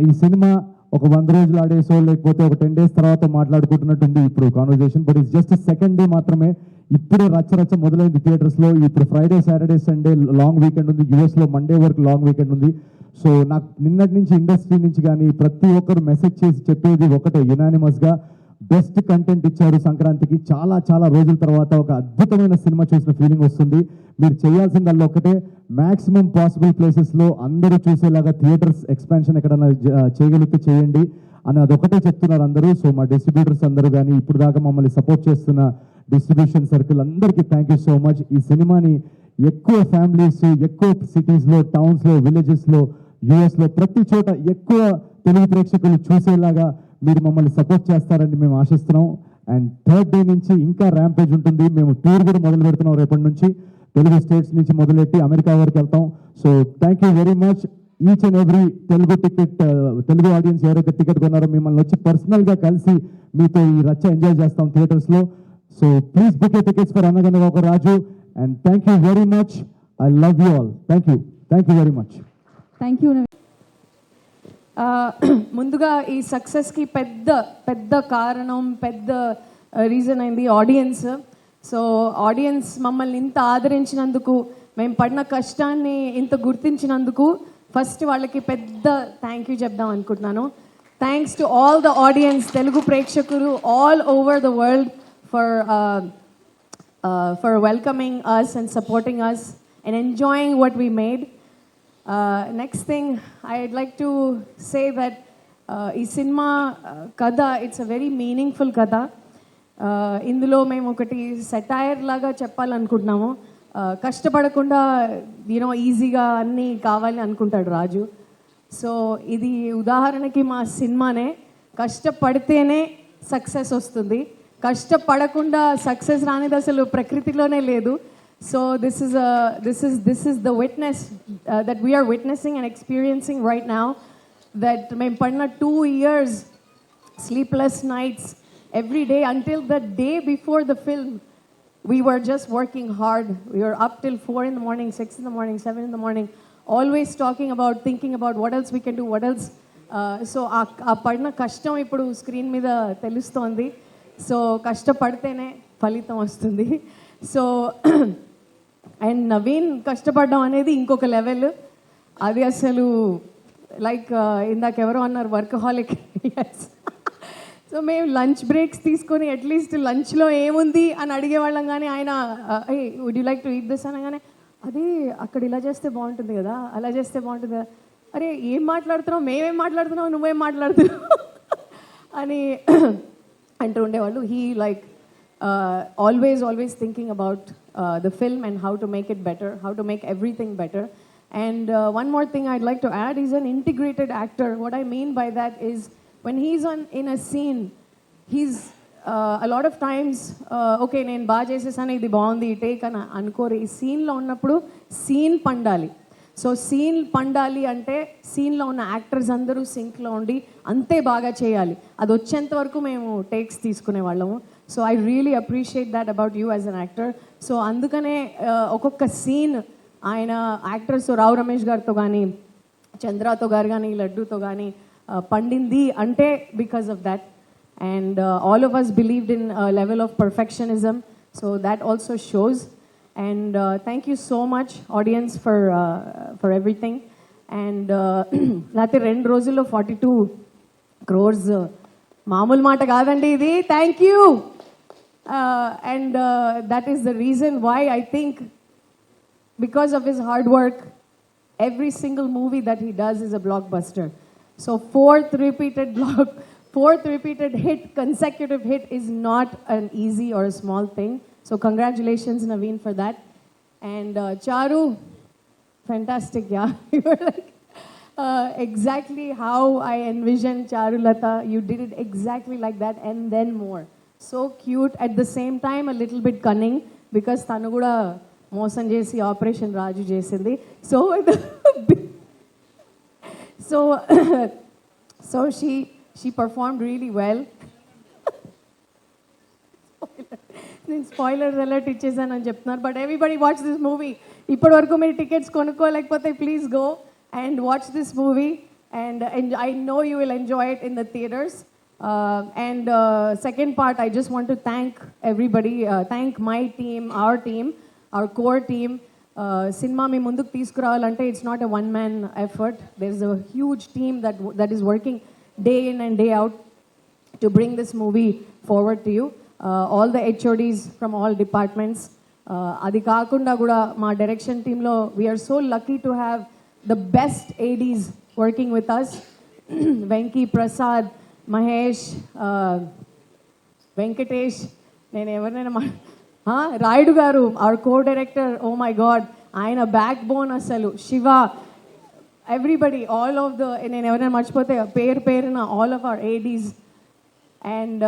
ఈ సినిమా ఒక 100 రోజులు ఆడేసో లేకపోతే ఒక 10 days తర్వాత మాట్లాడుకుంటున్నట్టుంది ఇప్పుడు conversation, but it's just second day మాత్రమే. ఇప్పుడే రచ్చ మొదలైంది థియేటర్స్లో. ఇప్పుడు Friday, Saturday, Sunday long weekend ఉంది. యూఎస్లో మండే వరకు లాంగ్ వీకెండ్ ఉంది. సో నాకు నిన్నటి నుంచి ఇండస్ట్రీ నుంచి కానీ ప్రతి ఒక్కరు మెసేజ్ చేసి చెప్పేది ఒకటే, యునానిమస్గా బెస్ట్ కంటెంట్ ఇచ్చారు సంక్రాంతికి. చాలా రోజుల తర్వాత ఒక అద్భుతమైన సినిమా చూసిన ఫీలింగ్ వస్తుంది. మీరు చేయాల్సిందల్లా ఒకటే, మ్యాక్సిమం పాసిబుల్ ప్లేసెస్లో అందరూ చూసేలాగా థియేటర్స్ ఎక్స్పాన్షన్ ఎక్కడన్నా చేయగలిగితే చేయండి అని అదొకటే చెప్తున్నారు అందరూ. సో మా డిస్ట్రిబ్యూటర్స్ అందరూ కానీ ఇప్పుడు దాకా మమ్మల్ని సపోర్ట్ చేస్తున్న డిస్ట్రిబ్యూషన్ సర్కిల్ అందరికీ థ్యాంక్ యూ సో మచ్. ఈ సినిమాని ఎక్కువ ఫ్యామిలీస్, ఎక్కువ సిటీస్లో, టౌన్స్లో, విలేజెస్లో, యూఎస్లో ప్రతి చోట ఎక్కువ తెలుగు ప్రేక్షకులు చూసేలాగా మీరు మమ్మల్ని సపోర్ట్ చేస్తారని మేము ఆశిస్తున్నాం. అండ్ థర్డ్ డే నుంచి ఇంకా ర్యాంపేజ్ ఉంటుంది. మేము టూర్ కూడా మొదలు పెడుతున్నాం రేపటి నుంచి. తెలుగు స్టేట్స్ నుంచి మొదలెట్టి అమెరికా వరకు వెళ్తాం. So thank you very much. Each and every Telugu audience ఎవరైతే టికెట్ కొన్నారో మిమ్మల్ని వచ్చి పర్సనల్గా కలిసి మీతో ఈ రచ్చ ఎంజాయ్ చేస్తాం థియేటర్స్లో. So please book a tickets for Anaganaga Oka Raju. And thank you very much. I love you all. Thank you very much. Thank you. ముందుగా ఈ సక్సెస్కి పెద్ద కారణం, పెద్ద రీజన్ అయింది ఆడియన్స్. సో ఆడియన్స్ మమ్మల్ని ఇంత ఆదరించినందుకు, మేము పడిన కష్టాన్ని ఇంత గుర్తించినందుకు ఫస్ట్ వాళ్ళకి పెద్ద థ్యాంక్ యూ చెప్దాం అనుకుంటున్నాను. Thanks to all the audience, Telugu ప్రేక్షకులు all over the world for welcoming us and supporting us and enjoying what we made. Next thing I'd like to say that ఈ సినిమా కథ it's a very meaningful కథ. ఇందులో మేము ఒకటి satire లాగా చెప్పాలనుకుంటున్నాము. కష్టపడకుండా ఈజీగా అన్నీ కావాలి అనుకుంటాడు రాజు. సో ఇది ఉదాహరణకి మా సినిమానే. కష్టపడితేనే సక్సెస్ వస్తుంది, కష్టపడకుండా సక్సెస్ రానిది అసలు ప్రకృతిలోనే లేదు. So this is the witness that we are witnessing and experiencing right now, that మేము పడిన 2 years sleepless nights every day until the day before the film. We were just working hard. We were up till 4 in the morning, 6 in the morning, 7 in the morning, always talking about, thinking about what else we can do, what else. So ఆ పడిన కష్టం ఇప్పుడు screen మీద తెలుస్తోంది. So కష్టపడితేనే ఫలితం వస్తుంది. So and Naveen కష్టపడడం అనేది ఇంకొక లెవెల్. అది అసలు లైక్ ఇందాక ఎవరో అన్నారు వర్కహాలిక్. ఎస్. సో మేము లంచ్ బ్రేక్స్ తీసుకొని అట్లీస్ట్ లంచ్లో ఏముంది అని అడిగేవాళ్ళం, కానీ ఆయన would you like to eat this అనగానే అది అక్కడ ఇలా చేస్తే బాగుంటుంది కదా, అలా చేస్తే బాగుంటుంది కదా, అరే ఏం మాట్లాడుతున్నావు, మేమేం మాట్లాడుతున్నావు, నువ్వేం మాట్లాడుతున్నావు అని అంటూ ఉండేవాళ్ళు. He like always thinking about the film and how to make it better, how to make everything better. And one more thing I'd like to add, he's an integrated actor. What I mean by that is when he's in a scene, he's a lot of times okay నేను బాగా చేసేసాను, ఇది బాగుంది, take అని అనుకోరు. ఈ సీన్లో ఉన్నప్పుడు సీన్ పండాలి. సో సీన్ పండాలి అంటే సీన్లో ఉన్న యాక్టర్స్ అందరూ సింక్లో ఉండి అంతే బాగా చేయాలి. అది వచ్చేంత వరకు మేము టేక్స్ తీసుకునే వాళ్ళము. So I really appreciate that about you as an actor. So అందుకనే ఒక్కొక్క సీన్ ఆయన యాక్టర్స్ రావు రమేష్ గారితో కానీ, చంద్రతో గారు కానీ, లడ్డూతో కానీ పండింది అంటే because of that. And all of us believed in level of perfectionism. So that also shows. And thank you so much, audience, for everything. అండ్ లేకపోతే 2 రోజుల్లో 42 crores మామూలు మాట కాదండి ఇది. Thank you. And that is the reason why I think because of his hard work, every single movie that he does is a blockbuster. So fourth repeated hit, consecutive hit is not an easy or a small thing. So congratulations, Naveen, for that. And Charu, fantastic, yeah. You were like exactly how I envisioned Charulata. You did it exactly like that and then more. So cute, at the same time a little bit cunning, because tanu kuda మోసం చేసి operation Raju చేసింది. So so so she performed really well. నేను spoiler alert ఇచ్చేసానని చెప్తున్నారు, but everybody watch this movie. ఇప్పటి వరకు మీరు tickets కొనుక్కోలేకపోతే please go and watch this movie, and I know you will enjoy it in the theatres. And second part, I just want to thank everybody, thank my team, our core team. Cinema me munduku తీసుకురావాలంటే it's not a one man effort. There's a huge team that is working day in and day out to bring this movie forward to you. All the HODs from all departments. అది కాకుండా కూడా మా direction టీంలో we are so lucky to have the best ADs working with us. Venky, Prasad, Mahesh, Venkatesh, నేను ఎవరినైనా Rayudu garu, our co director, oh my god, ఆయన backbone అసలు. Shiva, everybody, all of the, నేను ఎవరైనా మర్చిపోతే పేరున all of our ADs. And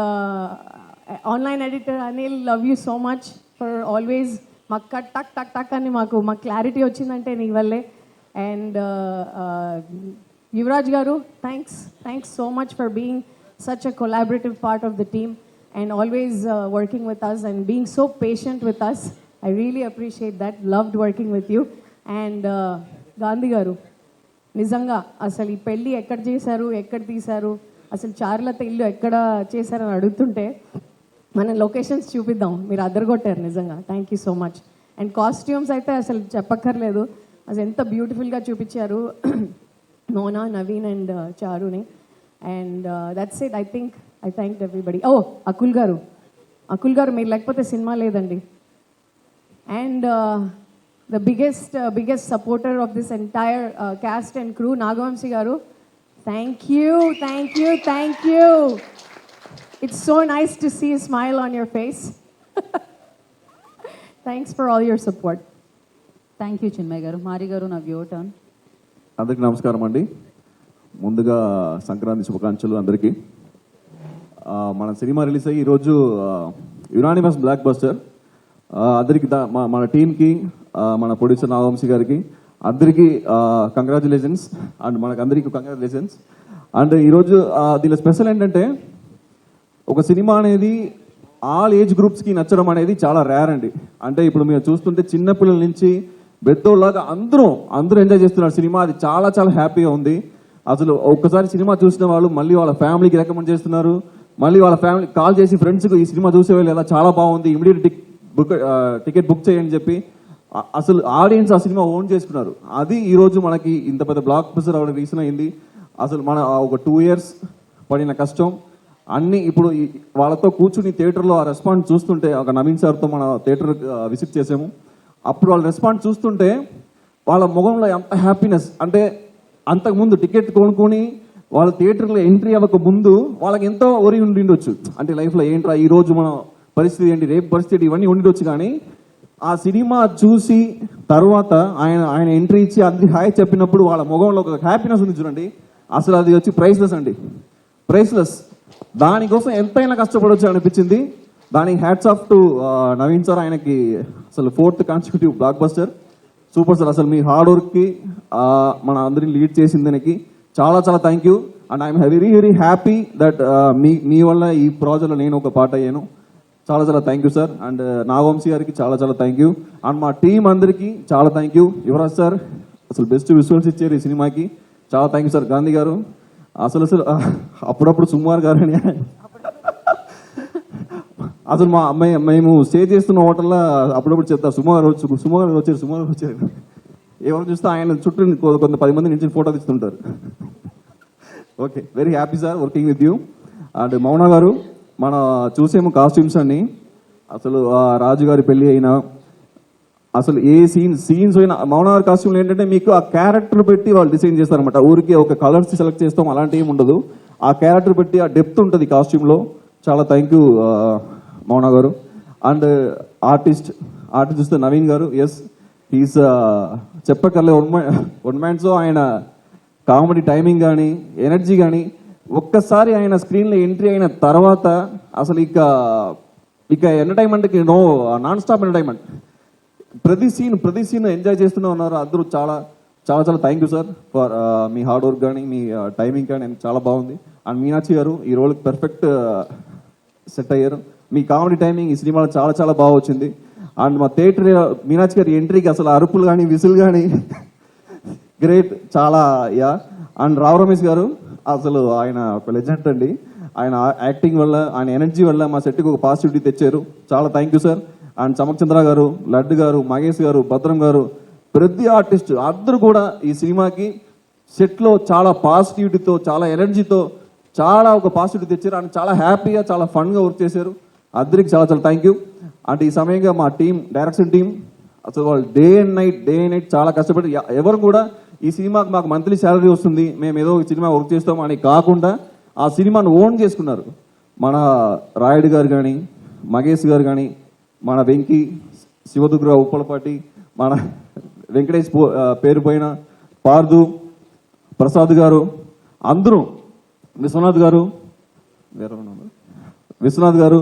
online editor Anil, love you so much for always మాకు టక్ టక్ టక్ అని మాకు క్లారిటీ వచ్చిందంటే నీ వల్లే. అండ్ యువరాజ్ గారు, thanks so much for being such a collaborative part of the team and always working with us and being so patient with us. I really appreciate that. Loved working with you. And Gandhi garu, నిజంగా అసలు ఈ పెళ్ళి ఎక్కడ చేశారు, ఎక్కడ తీశారు, అసలు చారులత ఇల్లు ఎక్కడ చేశారని అడుగుతుంటే మనం లొకేషన్స్ చూపిద్దాం. మీరు అదరగొట్టారు నిజంగా. Thank you so much. And costumes అయితే అసలు చెప్పక్కర్లేదు, అసలు ఎంత బ్యూటిఫుల్గా చూపించారు Mona, Naveen and Charuni. And that's it. I think I thanked everybody. Oh, Akul garu meer lekapothe cinema ledandi. And the biggest supporter of this entire cast and crew, Nagavamsi garu, thank you. It's so nice to see a smile on your face. Thanks for all your support. Thank you Chinmayya గారు. మారి గారు, నా view turn. అందరికీ నమస్కారం అండి. ముందుగా సంక్రాంతి శుభాకాంక్షలు అందరికీ. మన సినిమా రిలీజ్ అయ్యి ఈరోజు యునానిమస్ బ్లాక్ బస్టర్. అందరికీ మన టీంకి, మన ప్రొడ్యూసర్ నాగవంశీ గారికి అందరికీ కంగ్రాచులేషన్స్. అండ్ మనకు అందరికీ కంగ్రాచులేషన్స్. అండ్ ఈరోజు దీనిలో స్పెషల్ ఏంటంటే, ఒక సినిమా అనేది ఆల్ ఏజ్ గ్రూప్స్కి నచ్చడం అనేది చాలా రేర్ అండి. అంటే ఇప్పుడు మీరు చూస్తుంటే చిన్నపిల్లల నుంచి పెద్దోళ్ళగా అందరూ ఎంజాయ్ చేస్తున్నారు సినిమా. అది చాలా చాలా హ్యాపీగా ఉంది. అసలు ఒక్కసారి సినిమా చూసిన వాళ్ళు మళ్ళీ వాళ్ళ ఫ్యామిలీకి రికమెండ్ చేస్తున్నారు, మళ్ళీ వాళ్ళ ఫ్యామిలీ కాల్ చేసి ఫ్రెండ్స్కి ఈ సినిమా చూసేవాళ్ళు లేదా చాలా బాగుంది, ఇమీడియట్ టికెట్ బుక్ చేయని చెప్పి అసలు ఆడియన్స్ ఆ సినిమా ఓన్ చేసుకున్నారు. అది ఈరోజు మనకి ఇంత పెద్ద బ్లాక్ బస్టర్ అవ్వడం రీజన్ అయింది. అసలు మన ఒక 2 years పడిన కష్టం అన్నీ ఇప్పుడు వాళ్ళతో కూర్చుని థియేటర్లో ఆ రెస్పాన్స్ చూస్తుంటే, ఒక నవీన్ సార్తో మన థియేటర్ విజిట్ చేసాము, అప్పుడు వాళ్ళ రెస్పాన్స్ చూస్తుంటే వాళ్ళ ముఖంలో ఎంత హ్యాపీనెస్ అంటే, అంతకుముందు టికెట్ కొనుక్కొని వాళ్ళ థియేటర్లో ఎంట్రీ అవ్వక ముందు వాళ్ళకి ఎంతో ఒరి ఉండిండొచ్చు. అంటే లైఫ్లో ఏంట్రా ఈరోజు మన పరిస్థితి ఏంటి, రేపు పరిస్థితి, ఇవన్నీ ఉండిండొచ్చు. కానీ ఆ సినిమా చూసి తర్వాత ఆయన ఎంట్రీ ఇచ్చి అందరికి హాయ్ చెప్పినప్పుడు వాళ్ళ ముఖంలో ఒక హ్యాపీనెస్ ఉంది చూడండి. అసలు అది వచ్చి ప్రైస్లెస్ అండి, ప్రైస్లెస్. దానికోసం ఎంతైనా కష్టపడవచ్చు అనిపించింది. దానికి hats off to Naveen sir. ఆయనకి అసలు 4th consecutive block buster, super sir. అసలు మీ హార్డ్ వర్క్కి మన అందరిని లీడ్ చేసిన దానికి చాలా చాలా thank you. And I'm very happy that మీ వల్ల ఈ ప్రాజెక్ట్లో నేను ఒక పార్ట్ అయ్యాను. చాలా చాలా thank you sir. And Nagavamsi గారికి చాలా చాలా థ్యాంక్ యూ. అండ్ మా టీం అందరికీ చాలా థ్యాంక్ యూ. యువరాజ్ సార్ అసలు బెస్ట్ విజువల్స్ ఇచ్చారు ఈ సినిమాకి, చాలా థ్యాంక్ యూ సార్. గాంధీ గారు అసలు అప్పుడప్పుడు సుమార్ గారు అని అసలు మేము స్టే చేస్తున్న హోటల్లో అప్పుడప్పుడు చెప్తారు సుమార్ వచ్చారు. ఎవరు చూస్తే ఆయన చుట్టూ కొంత 10 మంది నుంచి ఫోటో తీస్తుంటారు. Okay, very happy sir working with you. And Mouna garu, మన చూసేమో కాస్ట్యూమ్స్ అన్ని అసలు రాజు గారి పెళ్ళి అయినా అసలు ఏ సీన్స్ అయినా మౌన గారి కాస్ట్యూమ్లు ఏంటంటే మీకు ఆ క్యారెక్టర్ పెట్టి వాళ్ళు డిజైన్ చేస్తారనమాట. ఊరికి ఒక కలర్స్ సెలెక్ట్ చేస్తాం అలాంటి ఏమి ఉండదు. ఆ క్యారెక్టర్ పెట్టి ఆ డెప్త్ ఉంటుంది కాస్ట్యూమ్లో. చాలా థ్యాంక్ యూ మౌన గారు. అండ్ ఆర్టిస్ట్ చూస్తే నవీన్ గారు, ఎస్ హీస్ చెప్పకర్లే వన్ మ్యాన్ షో. ఆయన కామెడీ టైమింగ్ కానీ ఎనర్జీ కానీ ఒక్కసారి ఆయన స్క్రీన్లో ఎంట్రీ అయిన తర్వాత అసలు ఇక ఎంటర్టైన్మెంట్కి నాన్ స్టాప్ ఎంటర్టైన్మెంట్. ప్రతి సీన్ ఎంజాయ్ చేస్తూనే ఉన్నారు అందరూ. చాలా చాలా చాలా థ్యాంక్ యూ సార్ ఫర్ మీ హార్డ్ వర్క్ కానీ మీ టైమింగ్ కానీ చాలా బాగుంది. అండ్ మీనాక్షి గారు ఈ రోల్కి పర్ఫెక్ట్ సెట్ అయ్యారు. మీ కామెడీ టైమింగ్ ఈ సినిమాలో చాలా చాలా బాగా వచ్చింది. అండ్ మా థియేటర్ మీనాక్షి గారి ఎంట్రీకి అసలు అరుపులు కానీ విసులు కానీ గ్రేట్ చాలా. యా. అండ్ రావు రమేష్ గారు అసలు ఆయన ఒక లెజెండ్ అండి. ఆయన యాక్టింగ్ వల్ల ఆయన ఎనర్జీ వల్ల మా సెట్కి ఒక పాజిటివిటీ తెచ్చారు. చాలా థ్యాంక్ యూ సార్. అండ్ చమక్చంద్ర గారు, లడ్డు గారు, మహేష్ గారు, భద్రం గారు, ప్రతి ఆర్టిస్ట్ అందరూ కూడా ఈ సినిమాకి సెట్లో చాలా పాజిటివిటీతో చాలా ఎనర్జీతో చాలా ఒక పాజిటివిటీ తెచ్చారు. అండ్ చాలా హ్యాపీగా చాలా ఫన్గా వర్క్ చేశారు. అందరికి చాలా చాలా థ్యాంక్ యూ. అంటే ఈ సమయంగా మా డైరెక్షన్ టీం అసలు వాళ్ళు డే అండ్ నైట్ చాలా కష్టపడి ఎవరు కూడా ఈ సినిమాకి మాకు మంత్లీ శాలరీ వస్తుంది మేము ఏదో ఒక సినిమా వర్క్ చేస్తాం అని కాకుండా ఆ సినిమాను ఓన్ చేసుకున్నారు. మన రాయుడు గారు కానీ, మహేష్ గారు కానీ, మన వెంకీ, శివదుగ్ర ఉప్పలపాటి, మన వెంకటేష్ పేరు పైన పార్దు, ప్రసాద్ గారు, అందరూ విశ్వనాథ్ గారు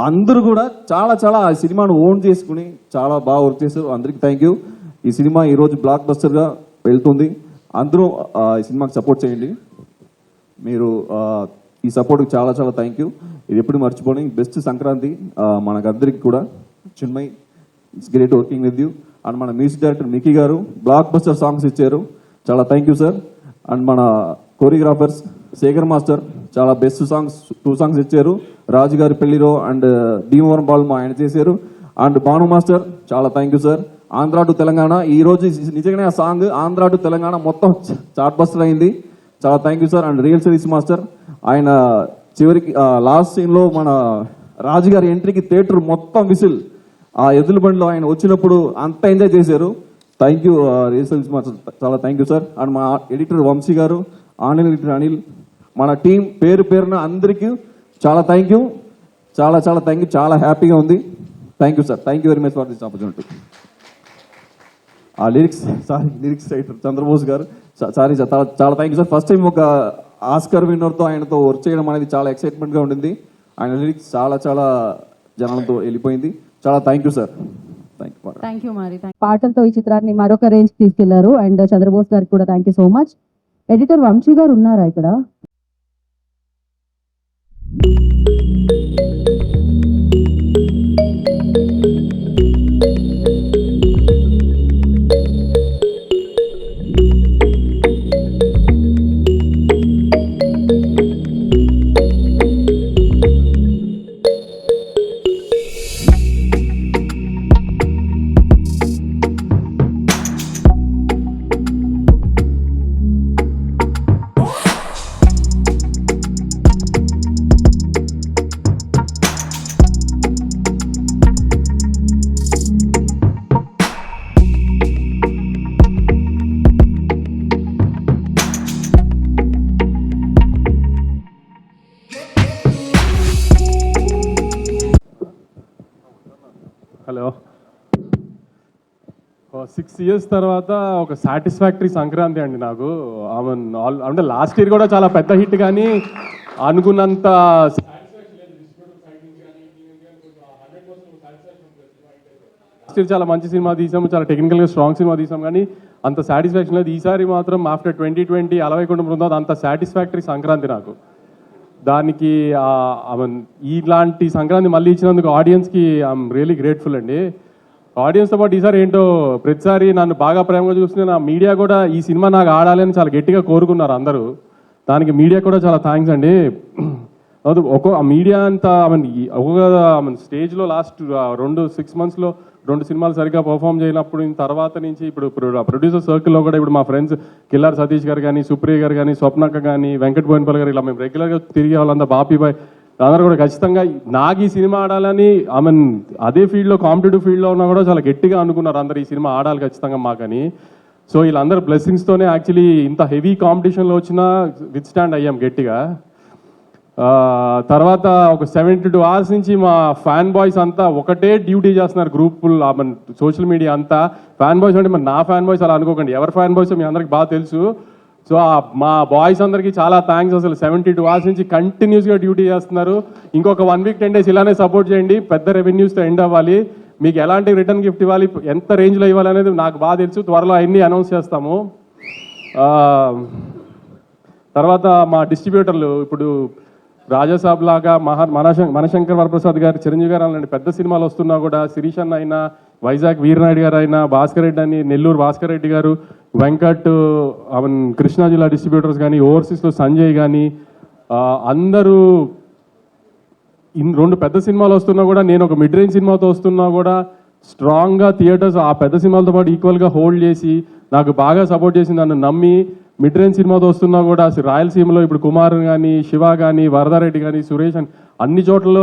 అందరూ కూడా చాలా చాలా ఆ సినిమాను ఓన్ చేసుకుని చాలా బాగా వర్క్ చేశారు. అందరికీ థ్యాంక్ యూ. ఈ సినిమా ఈరోజు బ్లాక్ బస్టర్గా వెళ్తుంది. అందరూ ఈ సినిమాకి సపోర్ట్ చేయండి. మీరు ఈ సపోర్ట్కి చాలా చాలా థ్యాంక్ యూ. ఇది ఎప్పుడు మర్చిపోని బెస్ట్ సంక్రాంతి మనకందరికి కూడా. Chinmay, it's great working with you. And మన మ్యూజిక్ డైరెక్టర్ మికీ గారు బ్లాక్ బస్టర్ సాంగ్స్ ఇచ్చారు. చాలా థ్యాంక్ యూ సార్. అండ్ మన కోరియోగ్రాఫర్స్ శేఖర్ మాస్టర్ చాలా బెస్ట్ సాంగ్స్ 2 సాంగ్స్ ఇచ్చారు. రాజు గారి పెళ్లిలో అండ్ భీమవరం బాల్మ ఆయన చేశారు. అండ్ భాను మాస్టర్ చాలా thank you sir. Andhra to Telangana ఈ రోజు నిజంగానే ఆ సాంగ్ ఆంధ్ర టు తెలంగాణ మొత్తం చాట్ బస్టర్ అయింది. చాలా thank you sir. And real series master ఆయన చివరికి లాస్ట్ సీన్లో మన రాజు గారి ఎంట్రీకి థియేటర్ మొత్తం విసిల్ ఆ ఎద్దుల బండిలో ఆయన వచ్చినప్పుడు అంతా ఎంజాయ్ చేశారు. Thank you real series master, చాలా థ్యాంక్ యూ సార్. అండ్ మా ఎడిటర్ వంశీ గారు, ఆన్లైన్ ఎడిటర్ అనిల్, మన టీం పేరున అందరికీ చాలా థ్యాంక్ యూ. చాలా చాలా థ్యాంక్ యూ. చాలా హ్యాపీగా ఉంది. Thank you sir. Thank you very much for this opportunity. ఆ లిరిక్స్ రైటర్ చంద్రబోస్ గారు సారీ సార్, చాలా thank you sir. First time ఒక ఆస్కర్ విన్నర్తో ఆయనతో వర్క్ చేయడం అనేది చాలా ఎక్సైట్మెంట్గా ఉండింది. ఆయన లిరిక్స్ చాలా చాలా జనాలతో వెళ్ళిపోయింది. చాలా thank you sir. Thank you మరి. పాటలతో ఈ చిత్రాన్ని మరొక రేంజ్ తీసుకెళ్లారు. అండ్ చంద్రబోస్ గారికి కూడా thank you so much. Editor Vamshi garu ఉన్నారా ఇక్కడ? హలో, 6 years తర్వాత ఒక సాటిస్ఫాక్టరీ సంక్రాంతి అండి నాకు. అంటే లాస్ట్ ఇయర్ కూడా చాలా పెద్ద హిట్, కానీ అనుకున్నంత లాస్ట్ ఇయర్ చాలా మంచి సినిమా తీసాము, చాలా టెక్నికల్గా స్ట్రాంగ్ సినిమా తీసాం, కానీ అంత సాటిస్ఫాక్షన్ లేదు. ఈసారి మాత్రం ఆఫ్టర్ 2020 అలవైకుంఠం బృందావన్ అంత సాటిస్ఫాక్టరీ సంక్రాంతి నాకు. దానికి ఇలాంటి సంక్రాంతి మళ్ళీ ఇచ్చినందుకు ఆడియన్స్కి ఐఎమ్ రియలీ గ్రేట్ఫుల్ అండి. ఆడియన్స్తో పాటు ఈసారి ఏంటో ప్రతిసారి నన్ను బాగా ప్రేమగా చూస్తున్న నా మీడియా కూడా ఈ సినిమా నాకు ఆడాలి అని చాలా గట్టిగా కోరుకున్నారు అందరూ. దానికి మీడియా కూడా చాలా థ్యాంక్స్ అండి. మీడియా అంతా ఒక్కొక్క స్టేజ్లో లాస్ట్ 6 monthsలో 2 సినిమాలు సరిగ్గా పర్ఫామ్ చేయనప్పుడు తర్వాత నుంచి ఇప్పుడు ప్రొడ్యూసర్ సర్కిల్లో కూడా ఇప్పుడు మా ఫ్రెండ్స్ కిల్లార్ సతీష్ గారు కానీ, సుప్రియ గారు కానీ, స్వప్నక్క కానీ, వెంకట్ బోయినపల్లి గారు, ఇలా మేము రెగ్యులర్గా తిరిగే వాళ్ళంతా, బాపీబాయ్ అందరూ కూడా ఖచ్చితంగా నాకు ఈ సినిమా ఆడాలని, ఐ మీన్ అదే ఫీల్డ్లో కాంపిటేటివ్ ఫీల్డ్లో ఉన్నా కూడా చాలా గట్టిగా అనుకున్నారు అందరు ఈ సినిమా ఆడాలి ఖచ్చితంగా మాకని. సో వీళ్ళందరూ బ్లెస్సింగ్స్తోనే యాక్చువల్లీ ఇంత హెవీ కాంపిటీషన్లో వచ్చినా విత్ స్టాండ్ అయ్యాం గట్టిగా. తర్వాత ఒక 72 hours నుంచి మా ఫ్యాన్ బాయ్స్ అంతా ఒకటే డ్యూటీ చేస్తున్నారు గ్రూపులు, మన సోషల్ మీడియా అంతా. ఫ్యాన్ బాయ్స్ అంటే మరి నా ఫ్యాన్ బాయ్స్ అలా అనుకోకండి, ఎవరి ఫ్యాన్ బాయ్స్ మీ అందరికి బాగా తెలుసు. సో మా బాయ్స్ అందరికీ చాలా థ్యాంక్స్. అసలు 72 hours నుంచి కంటిన్యూస్గా డ్యూటీ చేస్తున్నారు. ఇంకొక 1 week 10 days ఇలానే సపోర్ట్ చేయండి, పెద్ద రెవెన్యూస్తో ఎండ్ అవ్వాలి. మీకు ఎలాంటి రిటర్న్ గిఫ్ట్ ఇవ్వాలి, ఎంత రేంజ్లో ఇవ్వాలి అనేది నాకు బాగా తెలుసు. త్వరలో అన్నీ అనౌన్స్ చేస్తాము. తర్వాత మా డిస్ట్రిబ్యూటర్లు ఇప్పుడు రాజాసాబ్ లాగా మనశంకర్ వరప్రసాద్ గారు, చిరంజీవి గారు అలాంటి పెద్ద సినిమాలు వస్తున్నా కూడా, శిరీష్ అన్న అయినా, వైజాగ్ వీరనాయుడు గారు అయినా, భాస్కర్ రెడ్డి అని, నెల్లూరు భాస్కర్ రెడ్డి గారు, వెంకట్, కృష్ణా జిల్లా డిస్ట్రిబ్యూటర్స్ కానీ, ఓవర్సీస్లో సంజయ్ కానీ, అందరూ 2 పెద్ద సినిమాలు వస్తున్నా కూడా, నేను ఒక మిడ్ రేంజ్ సినిమాతో వస్తున్నా కూడా స్ట్రాంగ్గా థియేటర్స్ ఆ పెద్ద సినిమాలతో పాటు ఈక్వల్గా హోల్డ్ చేసి నాకు బాగా సపోర్ట్ చేసి నన్ను నమ్మి మిడ్ రేంజ్ సినిమాతో వస్తున్నా కూడా రాయలసీమలో ఇప్పుడు కుమార్ కానీ, శివ కానీ, వరదారెడ్డి కానీ, సురేష్ అని అన్ని చోట్ల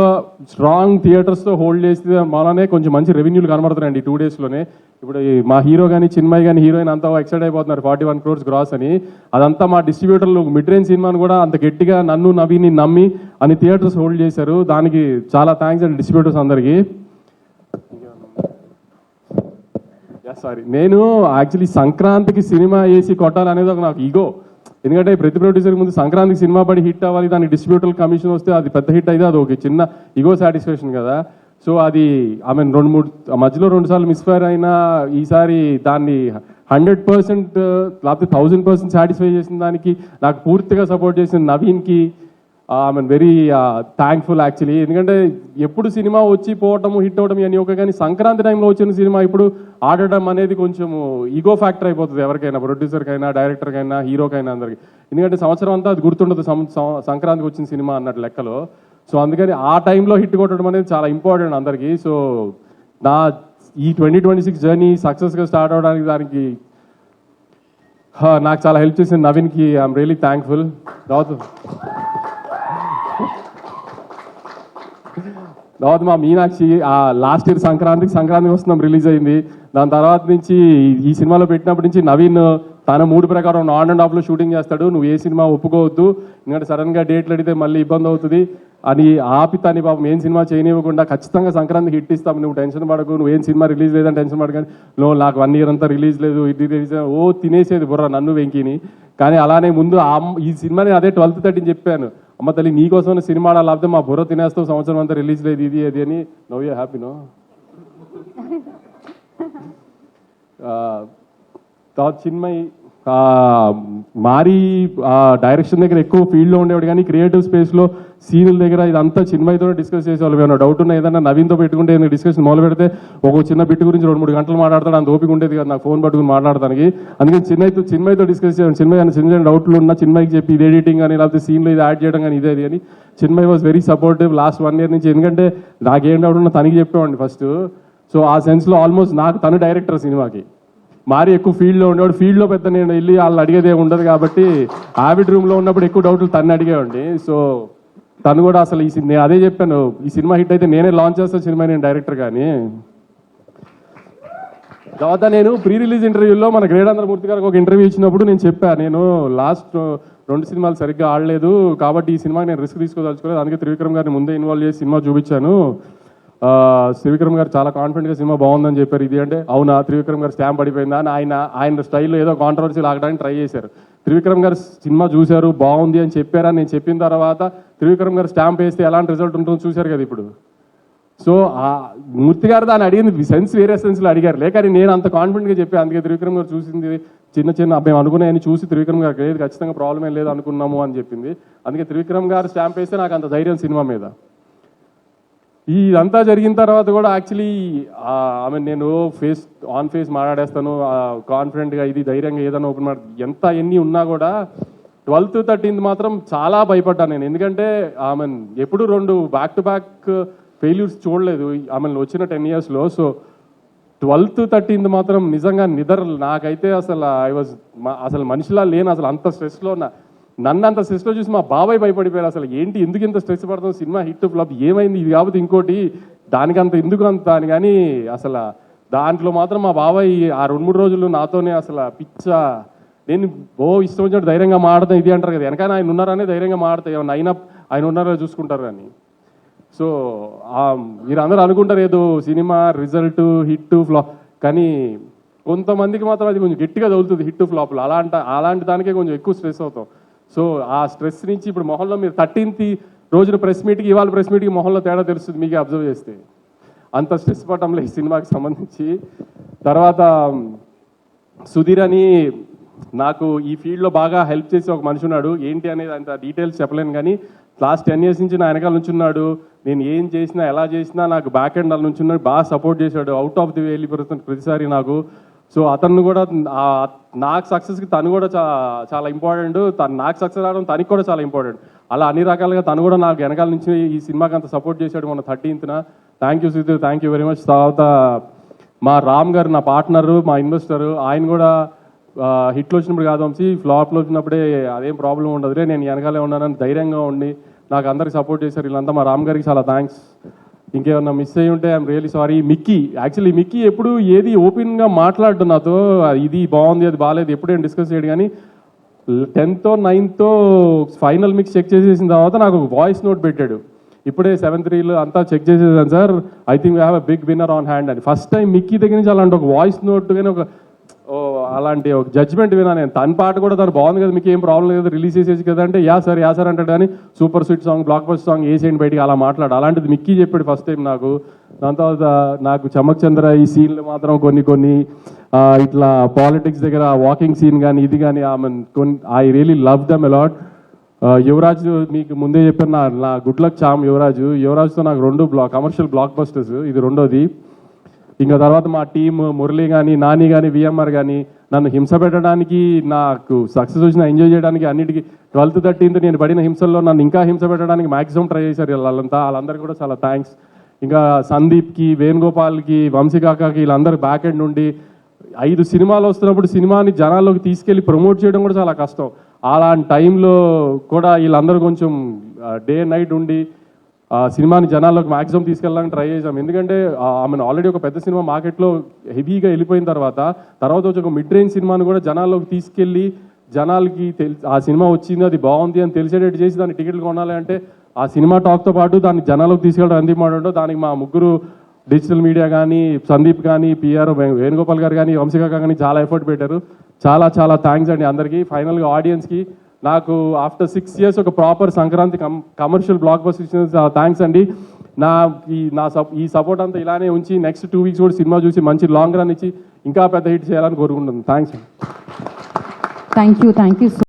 స్ట్రాంగ్ థియేటర్స్తో హోల్డ్ చేస్తే మననే కొంచెం మంచి రెవెన్యూలు కనబడుతున్నాయండి 2 daysలోనే. ఇప్పుడు మా హీరో కానీ, చిన్మయ్ కానీ, హీరోయిన్ అంతా ఎక్సైట్ అయిపోతున్నారు 41 crores గ్రాస్ అని. అదంతా మా డిస్ట్రిబ్యూటర్లు మిడ్ రేంజ్ సినిమాను కూడా అంత గట్టిగా నన్ను నవీని నమ్మి అని థియేటర్స్ హోల్డ్ చేశారు. దానికి చాలా థ్యాంక్స్ అండి డిస్ట్రిబ్యూటర్స్ అందరికీ. సారీ, నేను యాక్చువల్లీ సంక్రాంతికి సినిమా వేసి కొట్టాలనేది ఒక నాకు ఈగో. ఎందుకంటే ప్రతి ప్రొడ్యూసర్ ముందు సంక్రాంతికి సినిమా పడి హిట్ అవ్వాలి, దానికి డిస్ట్రిబ్యూటర్ కమిషన్ వస్తే అది పెద్ద హిట్ అయితే అది ఒక చిన్న ఈగో సాటిస్ఫాక్షన్ కదా. సో అది ఐ మీన్ 2-3 మధ్యలో 2 సార్లు మిస్ఫైర్ అయినా ఈసారి దాన్ని 100% లేకపోతే 1000% సాటిస్ఫై చేసిన దానికి నాకు పూర్తిగా సపోర్ట్ చేసిన నవీన్కి I mean very thankful actually. ఎందుకంటే ఎప్పుడు సినిమా వచ్చి పోవటము, హిట్ అవ్వడం అని ఒక, కానీ సంక్రాంతి టైంలో వచ్చిన సినిమా ఇప్పుడు ఆడటం అనేది కొంచెం ఈగో ఫ్యాక్టర్ అయిపోతుంది ఎవరికైనా, ప్రొడ్యూసర్కైనా, డైరెక్టర్కైనా, హీరోకైనా అందరికి. ఎందుకంటే సంవత్సరం అంతా అది గుర్తుండదు సంక్రాంతికి వచ్చిన సినిమా అన్నట్టు లెక్కలో. సో అందుకని ఆ టైంలో హిట్ కొట్టడం అనేది చాలా ఇంపార్టెంట్ అందరికీ. సో నా ఈ 2026 జర్నీ సక్సెస్గా స్టార్ట్ అవడానికి దానికి నాకు చాలా హెల్ప్ చేసిన నవీన్కి ఐఎమ్ రియలీ థ్యాంక్ఫుల్. తర్వాత మా మీనాక్షి లాస్ట్ ఇయర్ సంక్రాంతికి వస్తున్నాం రిలీజ్ అయింది. దాని తర్వాత నుంచి ఈ సినిమాలో పెట్టినప్పటి నుంచి నవీన్ తన మూడు ప్రకారం ఆన్ అండ్ ఆఫ్లో షూటింగ్ చేస్తాడు. నువ్వు ఏ సినిమా ఒప్పుకోవద్దు, ఎందుకంటే సడన్గా డేట్లు అడిగితే మళ్ళీ ఇబ్బంది అవుతుంది అని ఆపి తని పాపం ఏం సినిమా చేయనివ్వకుండా ఖచ్చితంగా సంక్రాంతికి హిట్ ఇస్తాము, నువ్వు టెన్షన్ పడకు, నువ్వు ఏం సినిమా రిలీజ్ లేదని టెన్షన్ పడకండి. నాకు 1 year అంతా రిలీజ్ లేదు, ఇది రిలీజ్ తినేసేది బుర్ర నన్ను వెంకిని. కానీ అలానే ముందు ఈ సినిమాని అదే 12th 13 చెప్పాను, అమ్మ తల్లి నీకోసం సినిమా లేకపోతే మా బుర్ర తినేస్తావు, సంవత్సరం అంతా రిలీజ్ లేదు ఇది అది అని. No you happy no. తర్వాత చిన్మయ్ మారి డైరెక్షన్ దగ్గర ఎక్కువ ఫీల్డ్లో ఉండేవాడు, కానీ క్రియేటివ్ స్పేస్లో సీన్ల దగ్గర ఇదంతా చిన్మయ్తో డిస్కస్ చేసేవాళ్ళు. ఏమైనా డౌట్ ఉన్నా ఏదైనా నవీన్తో పెట్టుకుంటే డిస్కషన్ మొదలు పెడితే ఒక చిన్న బిట్ గురించి 2-3 గంటలు మాట్లాడతాడు, అంత ఓపిక ఉండేది కదా నాకు ఫోన్ పట్టుకుని మాట్లాడడానికి. అందుకని చిన్మయ్తో డిస్కస్ చేయాలి. చిన్న డౌట్లు ఉన్నా చిన్మయ్కి చెప్పి ఇది ఎడిటింగ్ కానీ లేకపోతే సీన్లో ఇది యాడ్ చేయడం కానీ ఇదే అని. Chinmay was very supportive last 1 year నుంచి. ఎందుకంటే నాకేం డౌట్ ఉన్నా తనకి చెప్పేవాడిని ఫస్ట్. సో ఆ సెన్స్లో ఆల్మోస్ట్ నాకు తను డైరెక్టర్ సినిమాకి. మారి ఎక్కువ ఫీల్డ్లో ఉండేవాడు, ఫీల్డ్లో పెద్ద నేను వెళ్ళి వాళ్ళు అడిగేదే ఉండదు కాబట్టి ఆవిడ్ రూమ్లో ఉన్నప్పుడు ఎక్కువ డౌట్లు తను అడిగేవాడిని. సో తను కూడా అసలు నేను అదే చెప్పాను, ఈ సినిమా హిట్ అయితే నేనే లాంచ్ చేస్తాను సినిమా, నేను డైరెక్టర్ కానీ. తర్వాత నేను ప్రీ రిలీజ్ ఇంటర్వ్యూలో మన గ్రేడాంధ్రమూర్తి గారికి ఒక ఇంటర్వ్యూ ఇచ్చినప్పుడు నేను చెప్పాను, నేను లాస్ట్ 2 సినిమాలు సరిగ్గా ఆడలేదు కాబట్టి ఈ సినిమాకి నేను రిస్క్ తీసుకోదలుచుకోలేదు, అందుకే త్రివిక్రమ్ గారిని ముందే ఇన్వాల్వ్ చేసి సినిమా చూపించాను. త్రివిక్రమ్ గారు చాలా కాన్ఫిడెంట్గా సినిమా బాగుందని చెప్పారు. ఇది అంటే అవునా, త్రివిక్రమ్ గారు స్టాంప్ పడిపోయిందా అని ఆయన స్టైల్లో ఏదో కాంట్రవర్సీ లాగడానికి ట్రై చేశారు. త్రివిక్రమ్ గారు సినిమా చూశారు, బాగుంది అని చెప్పారా, నేను చెప్పిన తర్వాత త్రివిక్రమ్ గారు స్టాంప్ వేస్తే ఎలాంటి రిజల్ట్ ఉంటుందో చూశారు కదా ఇప్పుడు. సో మూర్తి గారు దాన్ని అడిగింది సెన్స్ వేరే సెన్స్లో అడిగారు, లేక నేను అంత కాన్ఫిడెంట్గా చెప్పాను. అందుకే త్రివిక్రమ్ గారు చూసింది చిన్న మేము అనుకున్నాయని చూసి త్రివిక్రమ్ గారికి లేదు ఖచ్చితంగా ప్రాబ్లం ఏం లేదు అనుకున్నాము అని చెప్పింది. అందుకే త్రివిక్రమ్ గారు స్టాంప్ వేస్తే నాకు అంత ధైర్యం సినిమా మీద. ఇదంతా జరిగిన తర్వాత కూడా యాక్చువల్లీ నేను ఆన్ ఫేస్ మాట్లాడేస్తాను కాన్ఫిడెంట్గా, ఇది ధైర్యంగా ఏదైనా ఓపెన్ ఎంత ఎన్ని ఉన్నా కూడా 12th 13th మాత్రం చాలా భయపడ్డాను నేను. ఎందుకంటే ఎప్పుడు 2 back-to-back ఫెయిల్యూర్స్ చూడలేదు వచ్చిన 10 yearsలో. సో 12th మాత్రం నిజంగా నిద్ర నాకైతే అసలు అసలు మనిషిలా లేను, అసలు అంత స్ట్రెస్లో నన్ను అంత స్ట్రెస్లో చూసి మా బాబాయ్ భయపడిపోయారు. అసలు ఏంటి ఎందుకు ఇంత స్ట్రెస్ పడుతుంది, సినిమా హిట్ ఫ్లాప్ ఏమైంది, ఇది కాకపోతే ఇంకోటి దానికి అంత ఎందుకు అంత అని. కానీ అసలు దాంట్లో మాత్రం మా బాబాయ్ ఆ 2-3 రోజులు నాతోనే అసలు నేను ఇష్టం వచ్చినట్టు ధైర్యంగా మాడతాను ఇది అంటారు కదా, వెనకాల ఆయన ఉన్నారనే ధైర్యంగా మాడతాయి, ఏమన్నా అయినా ఆయన ఉన్నారో చూసుకుంటారు అని. సో మీరు అందరూ అనుకుంటారు ఏదో సినిమా రిజల్ట్ హిట్ ఫ్లాప్, కానీ కొంతమందికి మాత్రం అది కొంచెం గట్టిగా తగులుతుంది హిట్ ఫ్లాప్లు. అలాంటి దానికే కొంచెం ఎక్కువ స్ట్రెస్ అవుతాం. సో ఆ స్ట్రెస్ నుంచి ఇప్పుడు మొహంలో మీరు 13th రోజున ప్రెస్ మీట్కి ఇవాళ ప్రెస్ మీట్కి మొహంలో తేడా తెలుస్తుంది మీకే అబ్జర్వ్ చేస్తే. అంత స్ట్రెస్ పడటంలో ఈ సినిమాకి సంబంధించి. తర్వాత సుధీర్ అని నాకు ఈ ఫీల్డ్లో బాగా హెల్ప్ చేసి ఒక మనిషి ఉన్నాడు, ఏంటి అనేది అంత డీటెయిల్స్ చెప్పలేను కానీ లాస్ట్ 10 years నుంచి నా వెనకాల నుంచి ఉన్నాడు. నేను ఏం చేసినా ఎలా చేసినా నాకు బ్యాక్ ఎండ్ నుంచి ఉన్నాడు, బాగా సపోర్ట్ చేశాడు, అవుట్ ఆఫ్ ది వే వెళ్ళిపోతుంది ప్రతిసారి నాకు. సో అతను కూడా నాకు సక్సెస్కి తను కూడా చాలా ఇంపార్టెంట్, నాకు సక్సెస్ రావడం తనకి కూడా చాలా ఇంపార్టెంట్. అలా అన్ని రకాలుగా తను కూడా నాకు వెనకాల నుంచి ఈ సినిమాకి అంత సపోర్ట్ చేశాడు మొన్న 13th. Thank you Sudheer, thank you very much. తర్వాత మా రామ్ గారు నా పార్ట్నరు, మా ఇన్వెస్టరు, ఆయన కూడా హిట్లో వచ్చినప్పుడు కాదు వంశీ, ఫ్లాప్లో వచ్చినప్పుడే అదేం ప్రాబ్లం ఉండదులే, నేను వెనకాలే ఉన్నానని ధైర్యంగా ఉండి నాకు అందరికి సపోర్ట్ చేశారు వీళ్ళంతా. మా రామ్ గారికి చాలా థ్యాంక్స్. ఇంకేమన్నా మిస్ అయ్యి ఉంటే ఐఎమ్ రియలీ సారీ. మిక్కీ ఎప్పుడు ఏది ఓపెన్గా మాట్లాడు నాతో, ఇది బాగుంది అది బాగాలేదు ఎప్పుడేం డిస్కస్ చేయడు, కానీ 10th 9th final mix check చేసేసిన తర్వాత నాకు ఒక వాయిస్ నోట్ పెట్టాడు. ఇప్పుడే 7th reel అంతా చెక్ చేసేసాను sir, I think we have a big winner on hand అని. ఫస్ట్ టైం మిక్కీ దగ్గర నుంచి అలాంటి ఒక వాయిస్ నోట్ కానీ అలాంటి ఒక జడ్జ్మెంట్ వినా నేను. తన పాట కూడా తను బాగుంది కదా, మీకు ఏం ప్రాబ్లం లేదు రిలీజ్ చేసేసి కదా అంటే యా సార్ అంటాడు, కానీ super sweet song block buster song వేసేయండి బయటికి అలా మాట్లాడు. అలాంటిది మిక్కీ చెప్పాడు ఫస్ట్ టైం నాకు. దాని తర్వాత నాకు చమక్ చంద్ర ఈ సీన్లు మాత్రం కొన్ని ఇట్లా పాలిటిక్స్ దగ్గర వాకింగ్ సీన్ కానీ ఇది కానీ I really love them a lot. Yuvraj మీకు ముందే చెప్పాను, నా గుడ్ లక్ చామ్ యువరాజ్తో నాకు 2 కమర్షియల్ బ్లాక్ బస్టర్స్, ఇది రెండోది. ఇంకా తర్వాత మా టీం మురళి కానీ నాని కానీ విఎంఆర్ కానీ నన్ను హింస పెట్టడానికి, నాకు సక్సెస్ వచ్చిన ఎంజాయ్ చేయడానికి అన్నిటికీ 12th 13th నేను పడిన హింసల్లో నన్ను ఇంకా హింస పెట్టడానికి మ్యాక్సిమం ట్రై చేశారు వాళ్ళందరికీ కూడా చాలా థ్యాంక్స్. ఇంకా సందీప్కి, వేణుగోపాల్కి, వంశీకాకాకి వీళ్ళందరూ బ్యాక్ ఎండ్ నుండి 5 సినిమాలు వస్తున్నప్పుడు సినిమాని జనాల్లోకి తీసుకెళ్ళి ప్రమోట్ చేయడం కూడా చాలా కష్టం. అలాంటి టైంలో కూడా వీళ్ళందరూ కొంచెం డే నైట్ ఉండి సినిమాని జనాల్లోకి మ్యాక్సిమం తీసుకెళ్ళడానికి ట్రై చేసాం. ఎందుకంటే ఆల్రెడీ ఒక పెద్ద సినిమా మార్కెట్లో హెవీగా వెళ్ళిపోయిన తర్వాత వచ్చి ఒక మిడ్ రేంజ్ సినిమాని కూడా జనాల్లోకి తీసుకెళ్ళి జనాలకి ఆ సినిమా వచ్చింది అది బాగుంది అని తెలిసేటట్టు చేసి దాన్ని టికెట్లు కొనాలి అంటే ఆ సినిమా టాక్తో పాటు దాన్ని జనాల్లోకి తీసుకెళ్ళడం ఎంత ఇంపార్టెంటో దానికి మా ముగ్గురు డిజిటల్ మీడియా కానీ సందీప్ కానీ పిఆర్ వేణుగోపాల్ గారు కానీ వంశీకాక కానీ చాలా ఎఫర్ట్ పెట్టారు. చాలా థ్యాంక్స్ అండి అందరికీ. ఫైనల్గా ఆడియన్స్కి నాకు ఆఫ్టర్ 6 years ఒక proper Sankranti commercial block buster ఇచ్చిన థ్యాంక్స్ అండి. ఈ సపోర్ట్ అంతా ఇలానే ఉంచి నెక్స్ట్ 2 weeks కూడా సినిమా చూసి మంచి లాంగ్ రన్ ఇచ్చి ఇంకా పెద్ద హిట్ చేయాలని కోరుకుంటున్నాను. థ్యాంక్స్. Thank you